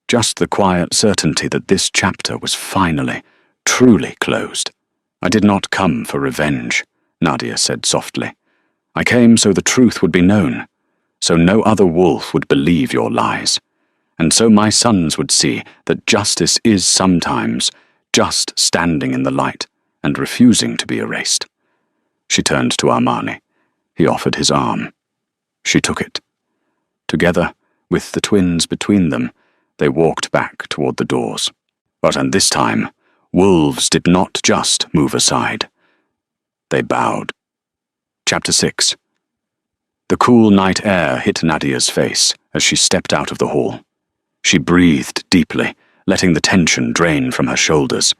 Just the quiet certainty that this chapter was finally, truly closed. "I did not come for revenge," Nadia said softly. "I came so the truth would be known, so no other wolf would believe your lies, and so my sons would see that justice is sometimes just standing in the light and refusing to be erased." She turned to Armani. He offered his arm. She took it. Together, with the twins between them, they walked back toward the doors. And this time, wolves did not just move aside. They bowed. Chapter 6. The cool night air hit Nadia's face as she stepped out of the hall. She breathed deeply, letting the tension drain from her shoulders.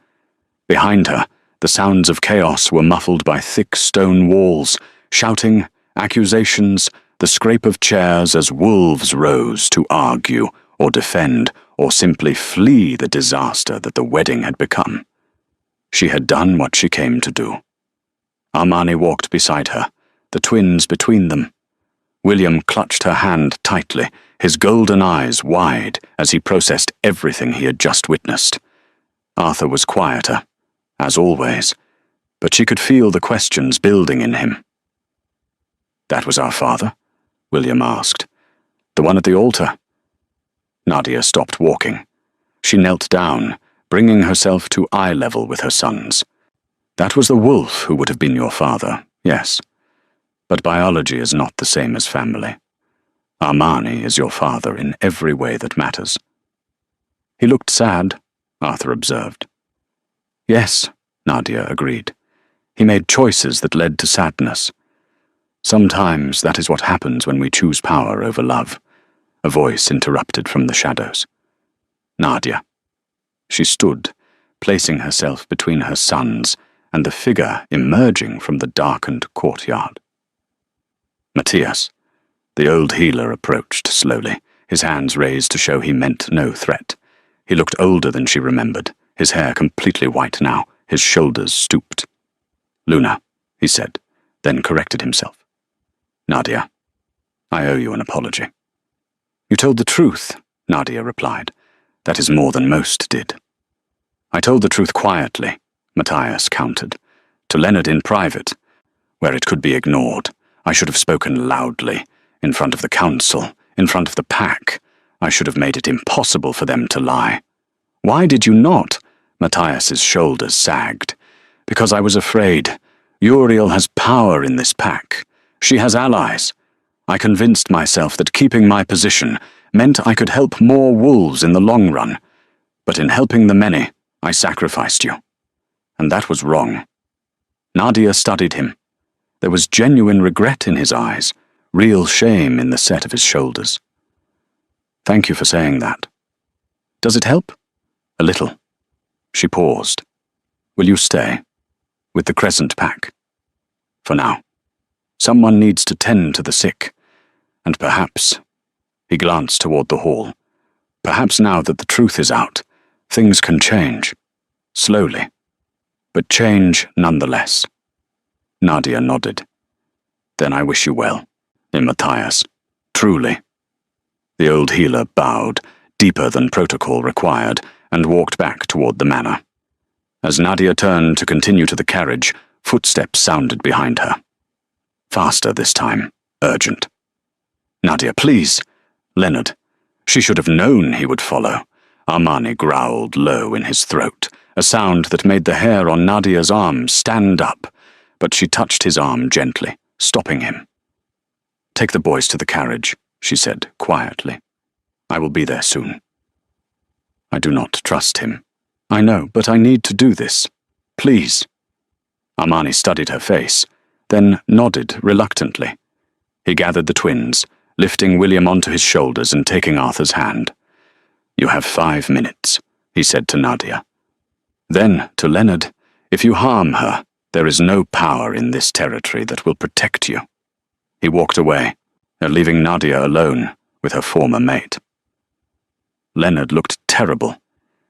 Behind her, the sounds of chaos were muffled by thick stone walls, shouting, accusations, the scrape of chairs as wolves rose to argue or defend or simply flee the disaster that the wedding had become. She had done what she came to do. Armani walked beside her, the twins between them. William clutched her hand tightly, his golden eyes wide as he processed everything he had just witnessed. Arthur was quieter, as always, but she could feel the questions building in him. "That was our father?" William asked. "The one at the altar?" Nadia stopped walking. She knelt down, bringing herself to eye level with her sons. "That was the wolf who would have been your father, yes. But biology is not the same as family. Armani is your father in every way that matters." "He looked sad," Arthur observed. "Yes," Nadia agreed. "He made choices that led to sadness. Sometimes that is what happens when we choose power over love." A voice interrupted from the shadows. "Nadia." She stood, placing herself between her sons and the figure emerging from the darkened courtyard. Matthias. The old healer approached slowly, his hands raised to show he meant no threat. He looked older than she remembered, his hair completely white now, his shoulders stooped. "Luna," he said, then corrected himself. "Nadia, I owe you an apology." "You told the truth," Nadia replied. "That is more than most did." "I told the truth quietly," Matthias countered. "To Leonard in private, where it could be ignored. I should have spoken loudly, in front of the council, in front of the pack. I should have made it impossible for them to lie." "Why did you not?" Matthias's shoulders sagged. "Because I was afraid. Uriel has power in this pack. She has allies. I convinced myself that keeping my position meant I could help more wolves in the long run. But in helping the many, I sacrificed you. And that was wrong." Nadia studied him. There was genuine regret in his eyes, real shame in the set of his shoulders. "Thank you for saying that. Does it help?" "A little." She paused. "Will you stay? With the Crescent Pack? For now. Someone needs to tend to the sick. And perhaps," he glanced toward the hall, "perhaps now that the truth is out, things can change. Slowly. But change nonetheless." Nadia nodded. "Then I wish you well, Matthias. Truly." The old healer bowed, deeper than protocol required, and walked back toward the manor. As Nadia turned to continue to the carriage, footsteps sounded behind her. Faster this time, urgent. "Nadia, please." "Leonard." She should have known he would follow. Armani growled low in his throat, a sound that made the hair on Nadia's arm stand up, but she touched his arm gently, stopping him. "Take the boys to the carriage," she said quietly. "I will be there soon." I do not trust him. I know, but I need to do this. Please. Armani studied her face, then nodded reluctantly. He gathered the twins, lifting William onto his shoulders and taking Arthur's hand. "You have 5 minutes," he said to Nadia. Then, to Leonard, "If you harm her, there is no power in this territory that will protect you." He walked away, leaving Nadia alone with her former mate. Leonard looked terrible.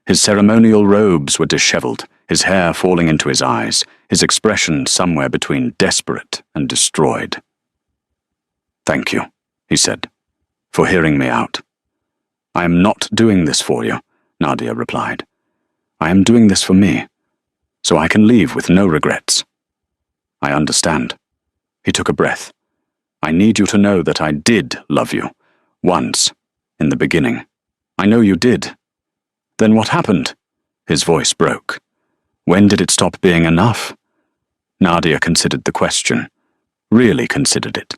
His ceremonial robes were disheveled, his hair falling into his eyes, his expression somewhere between desperate and destroyed. "Thank you," he said, "for hearing me out." "I am not doing this for you," Nadia replied. "I am doing this for me, so I can leave with no regrets." "I understand." He took a breath. "I need you to know that I did love you, once, in the beginning. I know you did." "Then what happened?" His voice broke. "When did it stop being enough?" Nadia considered the question, really considered it.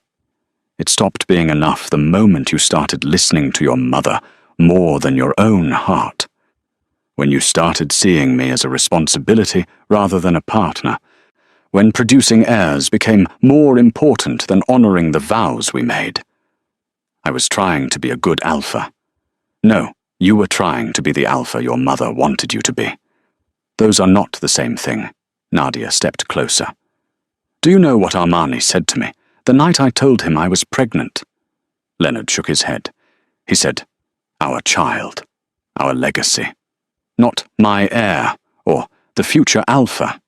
"It stopped being enough the moment you started listening to your mother more than your own heart. When you started seeing me as a responsibility rather than a partner. When producing heirs became more important than honoring the vows we made. I was trying to be a good alpha. No, you were trying to be the alpha your mother wanted you to be. Those are not the same thing." Nadia stepped closer. "Do you know what Armani said to me the night I told him I was pregnant?" Leonard shook his head. He said, "Our child, our legacy. Not my heir, or the future alpha.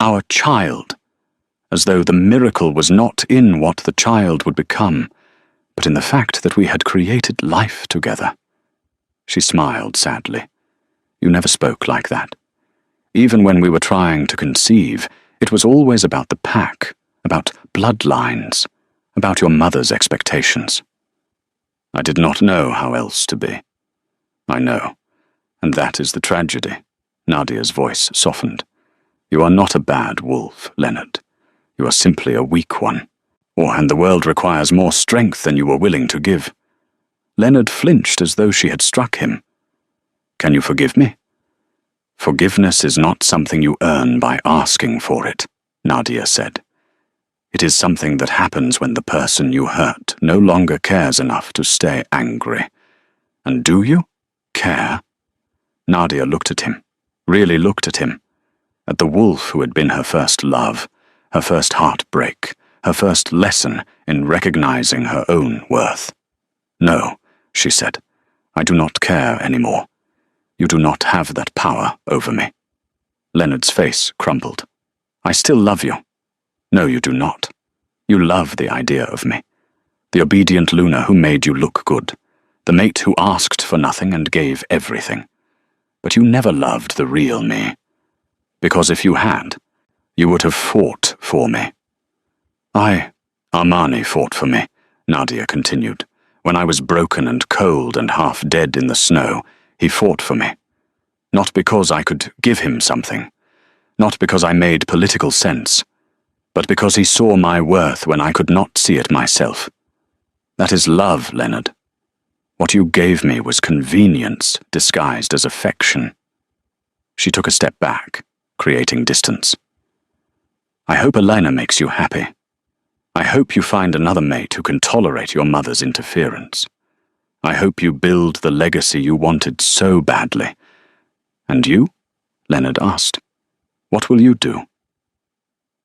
Our child. As though the miracle was not in what the child would become, but in the fact that we had created life together." She smiled sadly. "You never spoke like that. Even when we were trying to conceive, it was always about the pack, about bloodlines, about your mother's expectations." "I did not know how else to be." "I know, and that is the tragedy." Nadia's voice softened. "You are not a bad wolf, Leonard. You are simply a weak one, and the world requires more strength than you were willing to give." Leonard flinched as though she had struck him. "Can you forgive me?" "Forgiveness is not something you earn by asking for it," Nadia said. "It is something that happens when the person you hurt no longer cares enough to stay angry. And do you care?" Nadia looked at him, really looked at him, at the wolf who had been her first love, her first heartbreak, her first lesson in recognizing her own worth. "No," she said, "I do not care anymore. You do not have that power over me." Leonard's face crumpled. "I still love you." "No, you do not. You love the idea of me. The obedient Luna who made you look good. The mate who asked for nothing and gave everything. But you never loved the real me. Because if you had, you would have fought for me." Armani fought for me," Nadia continued. "When I was broken and cold and half dead in the snow, he fought for me. Not because I could give him something. Not because I made political sense. But because he saw my worth when I could not see it myself. That is love, Leonard. What you gave me was convenience disguised as affection." She took a step back, creating distance. "I hope Elena makes you happy. I hope you find another mate who can tolerate your mother's interference. I hope you build the legacy you wanted so badly. And you?" Leonard asked. "What will you do?"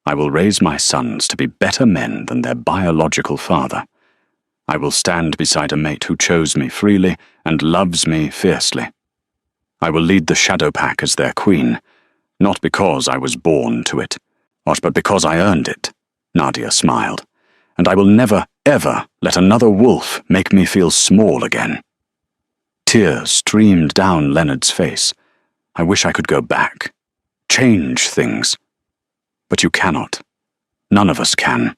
"I will raise my sons to be better men than their biological father. I will stand beside a mate who chose me freely and loves me fiercely. I will lead the Shadow Pack as their queen, not because I was born to it, but because I earned it." Nadia smiled. "And I will never, ever let another wolf make me feel small again." Tears streamed down Leonard's face. "I wish I could go back. Change things. But you cannot. None of us can.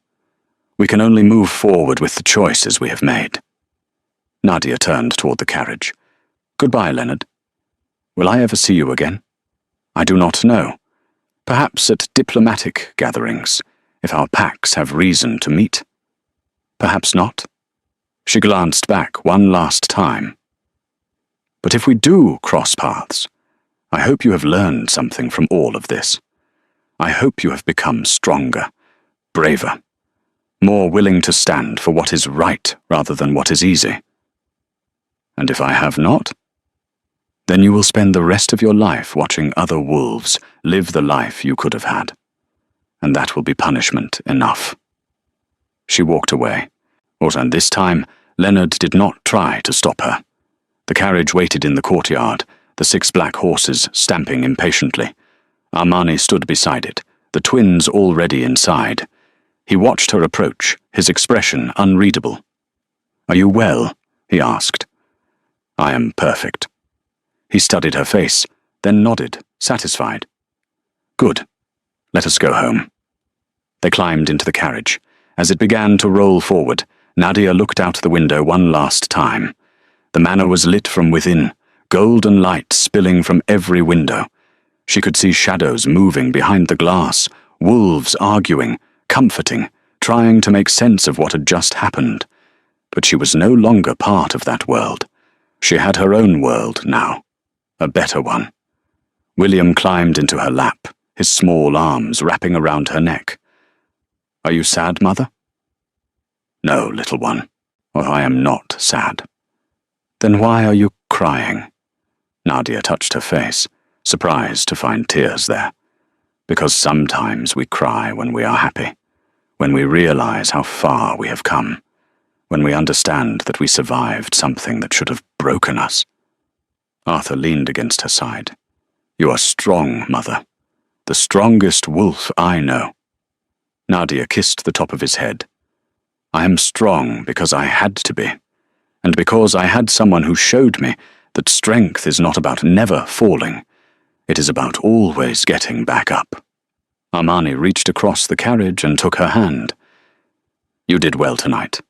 We can only move forward with the choices we have made." Nadia turned toward the carriage. "Goodbye, Leonard. Will I ever see you again? I do not know. Perhaps at diplomatic gatherings, if our packs have reason to meet. Perhaps not. She glanced back one last time. But if we do cross paths, I hope you have learned something from all of this. I hope you have become stronger, braver, more willing to stand for what is right rather than what is easy. And if I have not, then you will spend the rest of your life watching other wolves live the life you could have had. And that will be punishment enough. She walked away, and this time Leonard did not try to stop her. The carriage waited in the courtyard, the 6 black horses stamping impatiently. Armani stood beside it, the twins already inside. He watched her approach, his expression unreadable. "Are you well?" he asked. "I am perfect." He studied her face, then nodded, satisfied. "Good. Let us go home." They climbed into the carriage. As it began to roll forward, Nadia looked out the window one last time. The manor was lit from within, golden light spilling from every window. She could see shadows moving behind the glass, wolves arguing, comforting, trying to make sense of what had just happened. But she was no longer part of that world. She had her own world now, a better one. William climbed into her lap, his small arms wrapping around her neck. "Are you sad, Mother?" "No, little one, I am not sad." "Then why are you crying?" Nadia touched her face, surprised to find tears there. "Because sometimes we cry when we are happy, when we realize how far we have come, when we understand that we survived something that should have broken us." Arthur leaned against her side. "You are strong, Mother. The strongest wolf I know." Nadia kissed the top of his head. "I am strong because I had to be, and because I had someone who showed me that strength is not about never falling. It is about always getting back up." Armani reached across the carriage and took her hand. "You did well tonight."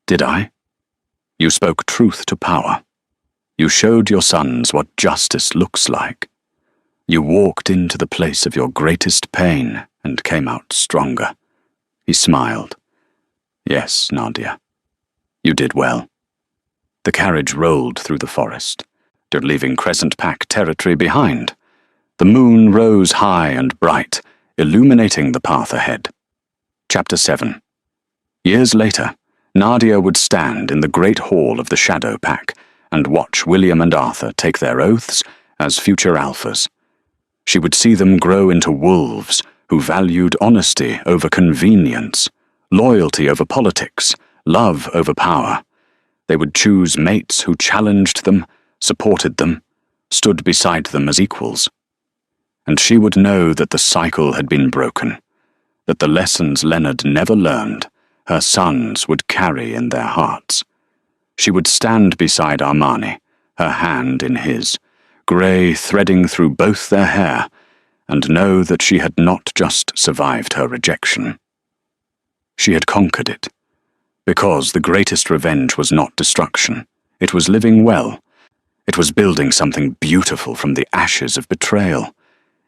"Did I?" "You spoke truth to power. You showed your sons what justice looks like. You walked into the place of your greatest pain and came out stronger." He smiled. "Yes, Nadia. You did well." The carriage rolled through the forest, leaving Crescent Pack territory behind. The moon rose high and bright, illuminating the path ahead. Chapter 7. Years later, Nadia would stand in the great hall of the Shadow Pack and watch William and Arthur take their oaths as future alphas. She would see them grow into wolves who valued honesty over convenience, loyalty over politics, love over power. They would choose mates who challenged them, supported them, stood beside them as equals. And she would know that the cycle had been broken, that the lessons Leonard never learned, her sons would carry in their hearts. She would stand beside Armani, her hand in his, grey threading through both their hair, and know that she had not just survived her rejection. She had conquered it, because the greatest revenge was not destruction. It was living well. It was building something beautiful from the ashes of betrayal.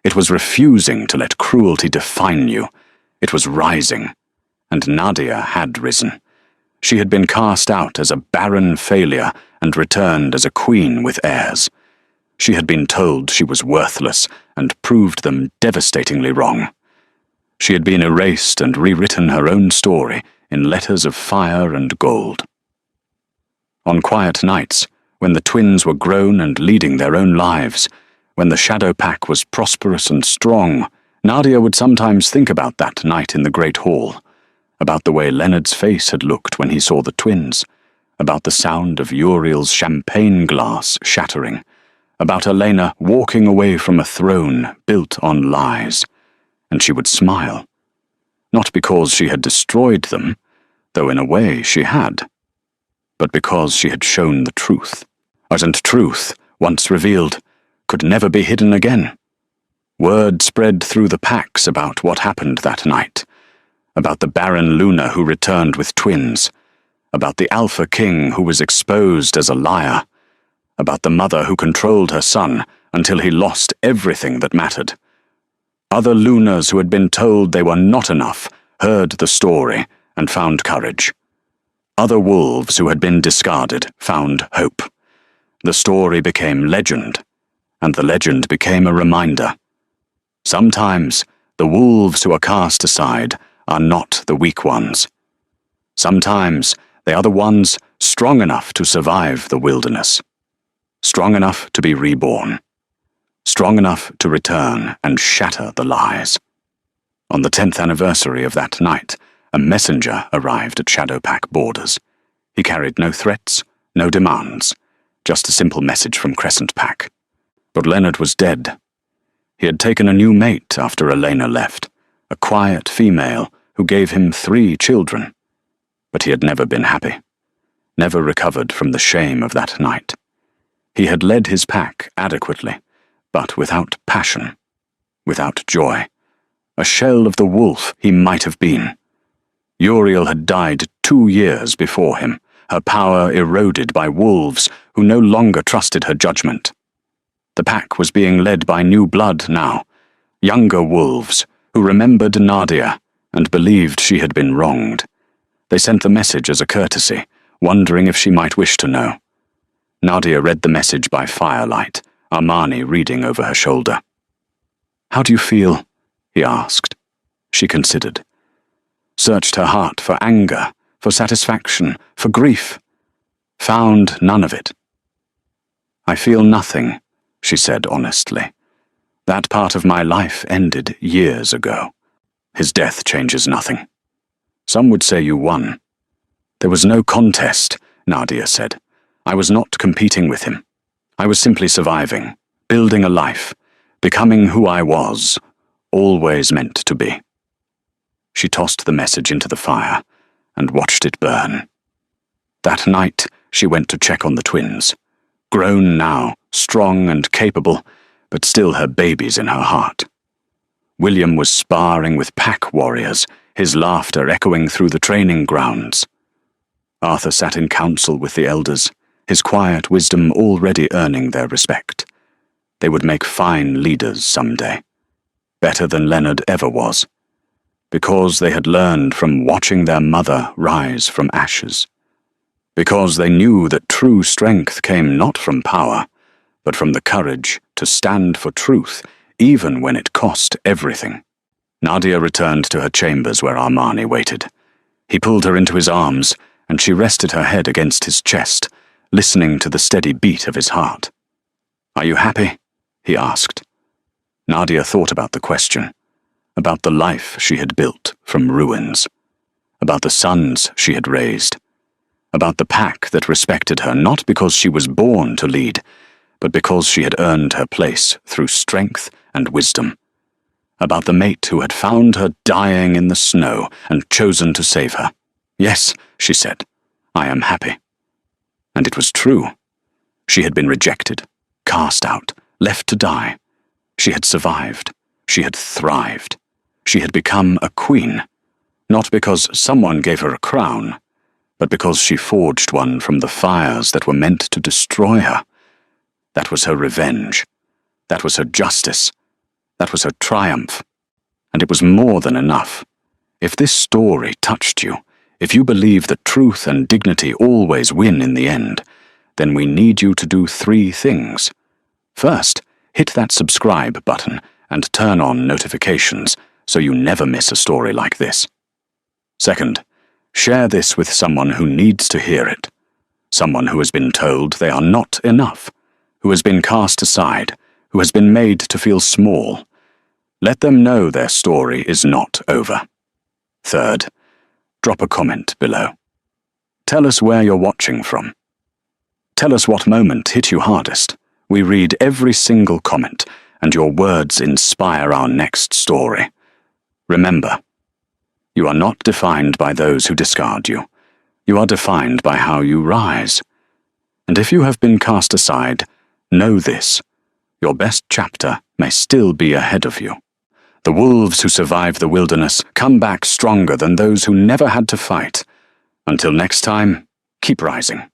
It was refusing to let cruelty define you. It was rising, and Nadia had risen. She had been cast out as a barren failure and returned as a queen with heirs. She had been told she was worthless and proved them devastatingly wrong. She had been erased and rewritten her own story in letters of fire and gold. On quiet nights, when the twins were grown and leading their own lives, when the Shadow Pack was prosperous and strong, Nadia would sometimes think about that night in the Great Hall, about the way Leonard's face had looked when he saw the twins, about the sound of Uriel's champagne glass shattering, about Elena walking away from a throne built on lies, and she would smile, not because she had destroyed them, though in a way she had, but because she had shown the truth. And truth, once revealed, could never be hidden again. Word spread through the packs about what happened that night, about the Barren Luna who returned with twins, about the Alpha King who was exposed as a liar, about the mother who controlled her son until he lost everything that mattered. Other Lunas who had been told they were not enough heard the story and found courage. Other wolves who had been discarded found hope. The story became legend, and the legend became a reminder. Sometimes the wolves who are cast aside are not the weak ones. Sometimes they are the ones strong enough to survive the wilderness, strong enough to be reborn, strong enough to return and shatter the lies. On the 10th anniversary of that night, a messenger arrived at Shadowpack borders. He carried no threats, no demands, just a simple message from Crescent Pack. But Leonard was dead. He had taken a new mate after Elena left, a quiet female who gave him 3 children. But he had never been happy, never recovered from the shame of that night. He had led his pack adequately, but without passion, without joy. A shell of the wolf he might have been. Uriel had died 2 years before him, her power eroded by wolves who no longer trusted her judgment. The pack was being led by new blood now, younger wolves who remembered Nadia and believed she had been wronged. They sent the message as a courtesy, wondering if she might wish to know. Nadia read the message by firelight, Armani reading over her shoulder. "How do you feel?" he asked. She considered. Searched her heart for anger, for satisfaction, for grief. Found none of it. "I feel nothing," she said honestly. "That part of my life ended years ago. His death changes nothing. Some would say you won." "There was no contest," Nadia said. "I was not competing with him. I was simply surviving, building a life, becoming who I was, always meant to be." She tossed the message into the fire and watched it burn. That night, she went to check on the twins. Grown now, strong and capable, but still her babies in her heart. William was sparring with pack warriors, his laughter echoing through the training grounds. Arthur sat in council with the elders, his quiet wisdom already earning their respect. They would make fine leaders someday, better than Leonard ever was, because they had learned from watching their mother rise from ashes, because they knew that true strength came not from power, but from the courage to stand for truth, even when it cost everything. Nadia returned to her chambers where Armani waited. He pulled her into his arms, and she rested her head against his chest, listening to the steady beat of his heart. "Are you happy?" he asked. Nadia thought about the question, about the life she had built from ruins, about the sons she had raised, about the pack that respected her not because she was born to lead, but because she had earned her place through strength and wisdom, about the mate who had found her dying in the snow and chosen to save her. "Yes," she said, "I am happy." And it was true. She had been rejected, cast out, left to die. She had survived. She had thrived. She had become a queen, not because someone gave her a crown, but because she forged one from the fires that were meant to destroy her. That was her revenge. That was her justice. That was her triumph. And it was more than enough. If this story touched you, if you believe that truth and dignity always win in the end, then we need you to do 3 things. First, hit that subscribe button and turn on notifications so you never miss a story like this. Second, share this with someone who needs to hear it. Someone who has been told they are not enough, who has been cast aside, who has been made to feel small. Let them know their story is not over. Third, drop a comment below. Tell us where you're watching from. Tell us what moment hit you hardest. We read every single comment, and your words inspire our next story. Remember, you are not defined by those who discard you. You are defined by how you rise. And if you have been cast aside, know this: your best chapter may still be ahead of you. The wolves who survive the wilderness come back stronger than those who never had to fight. Until next time, keep rising.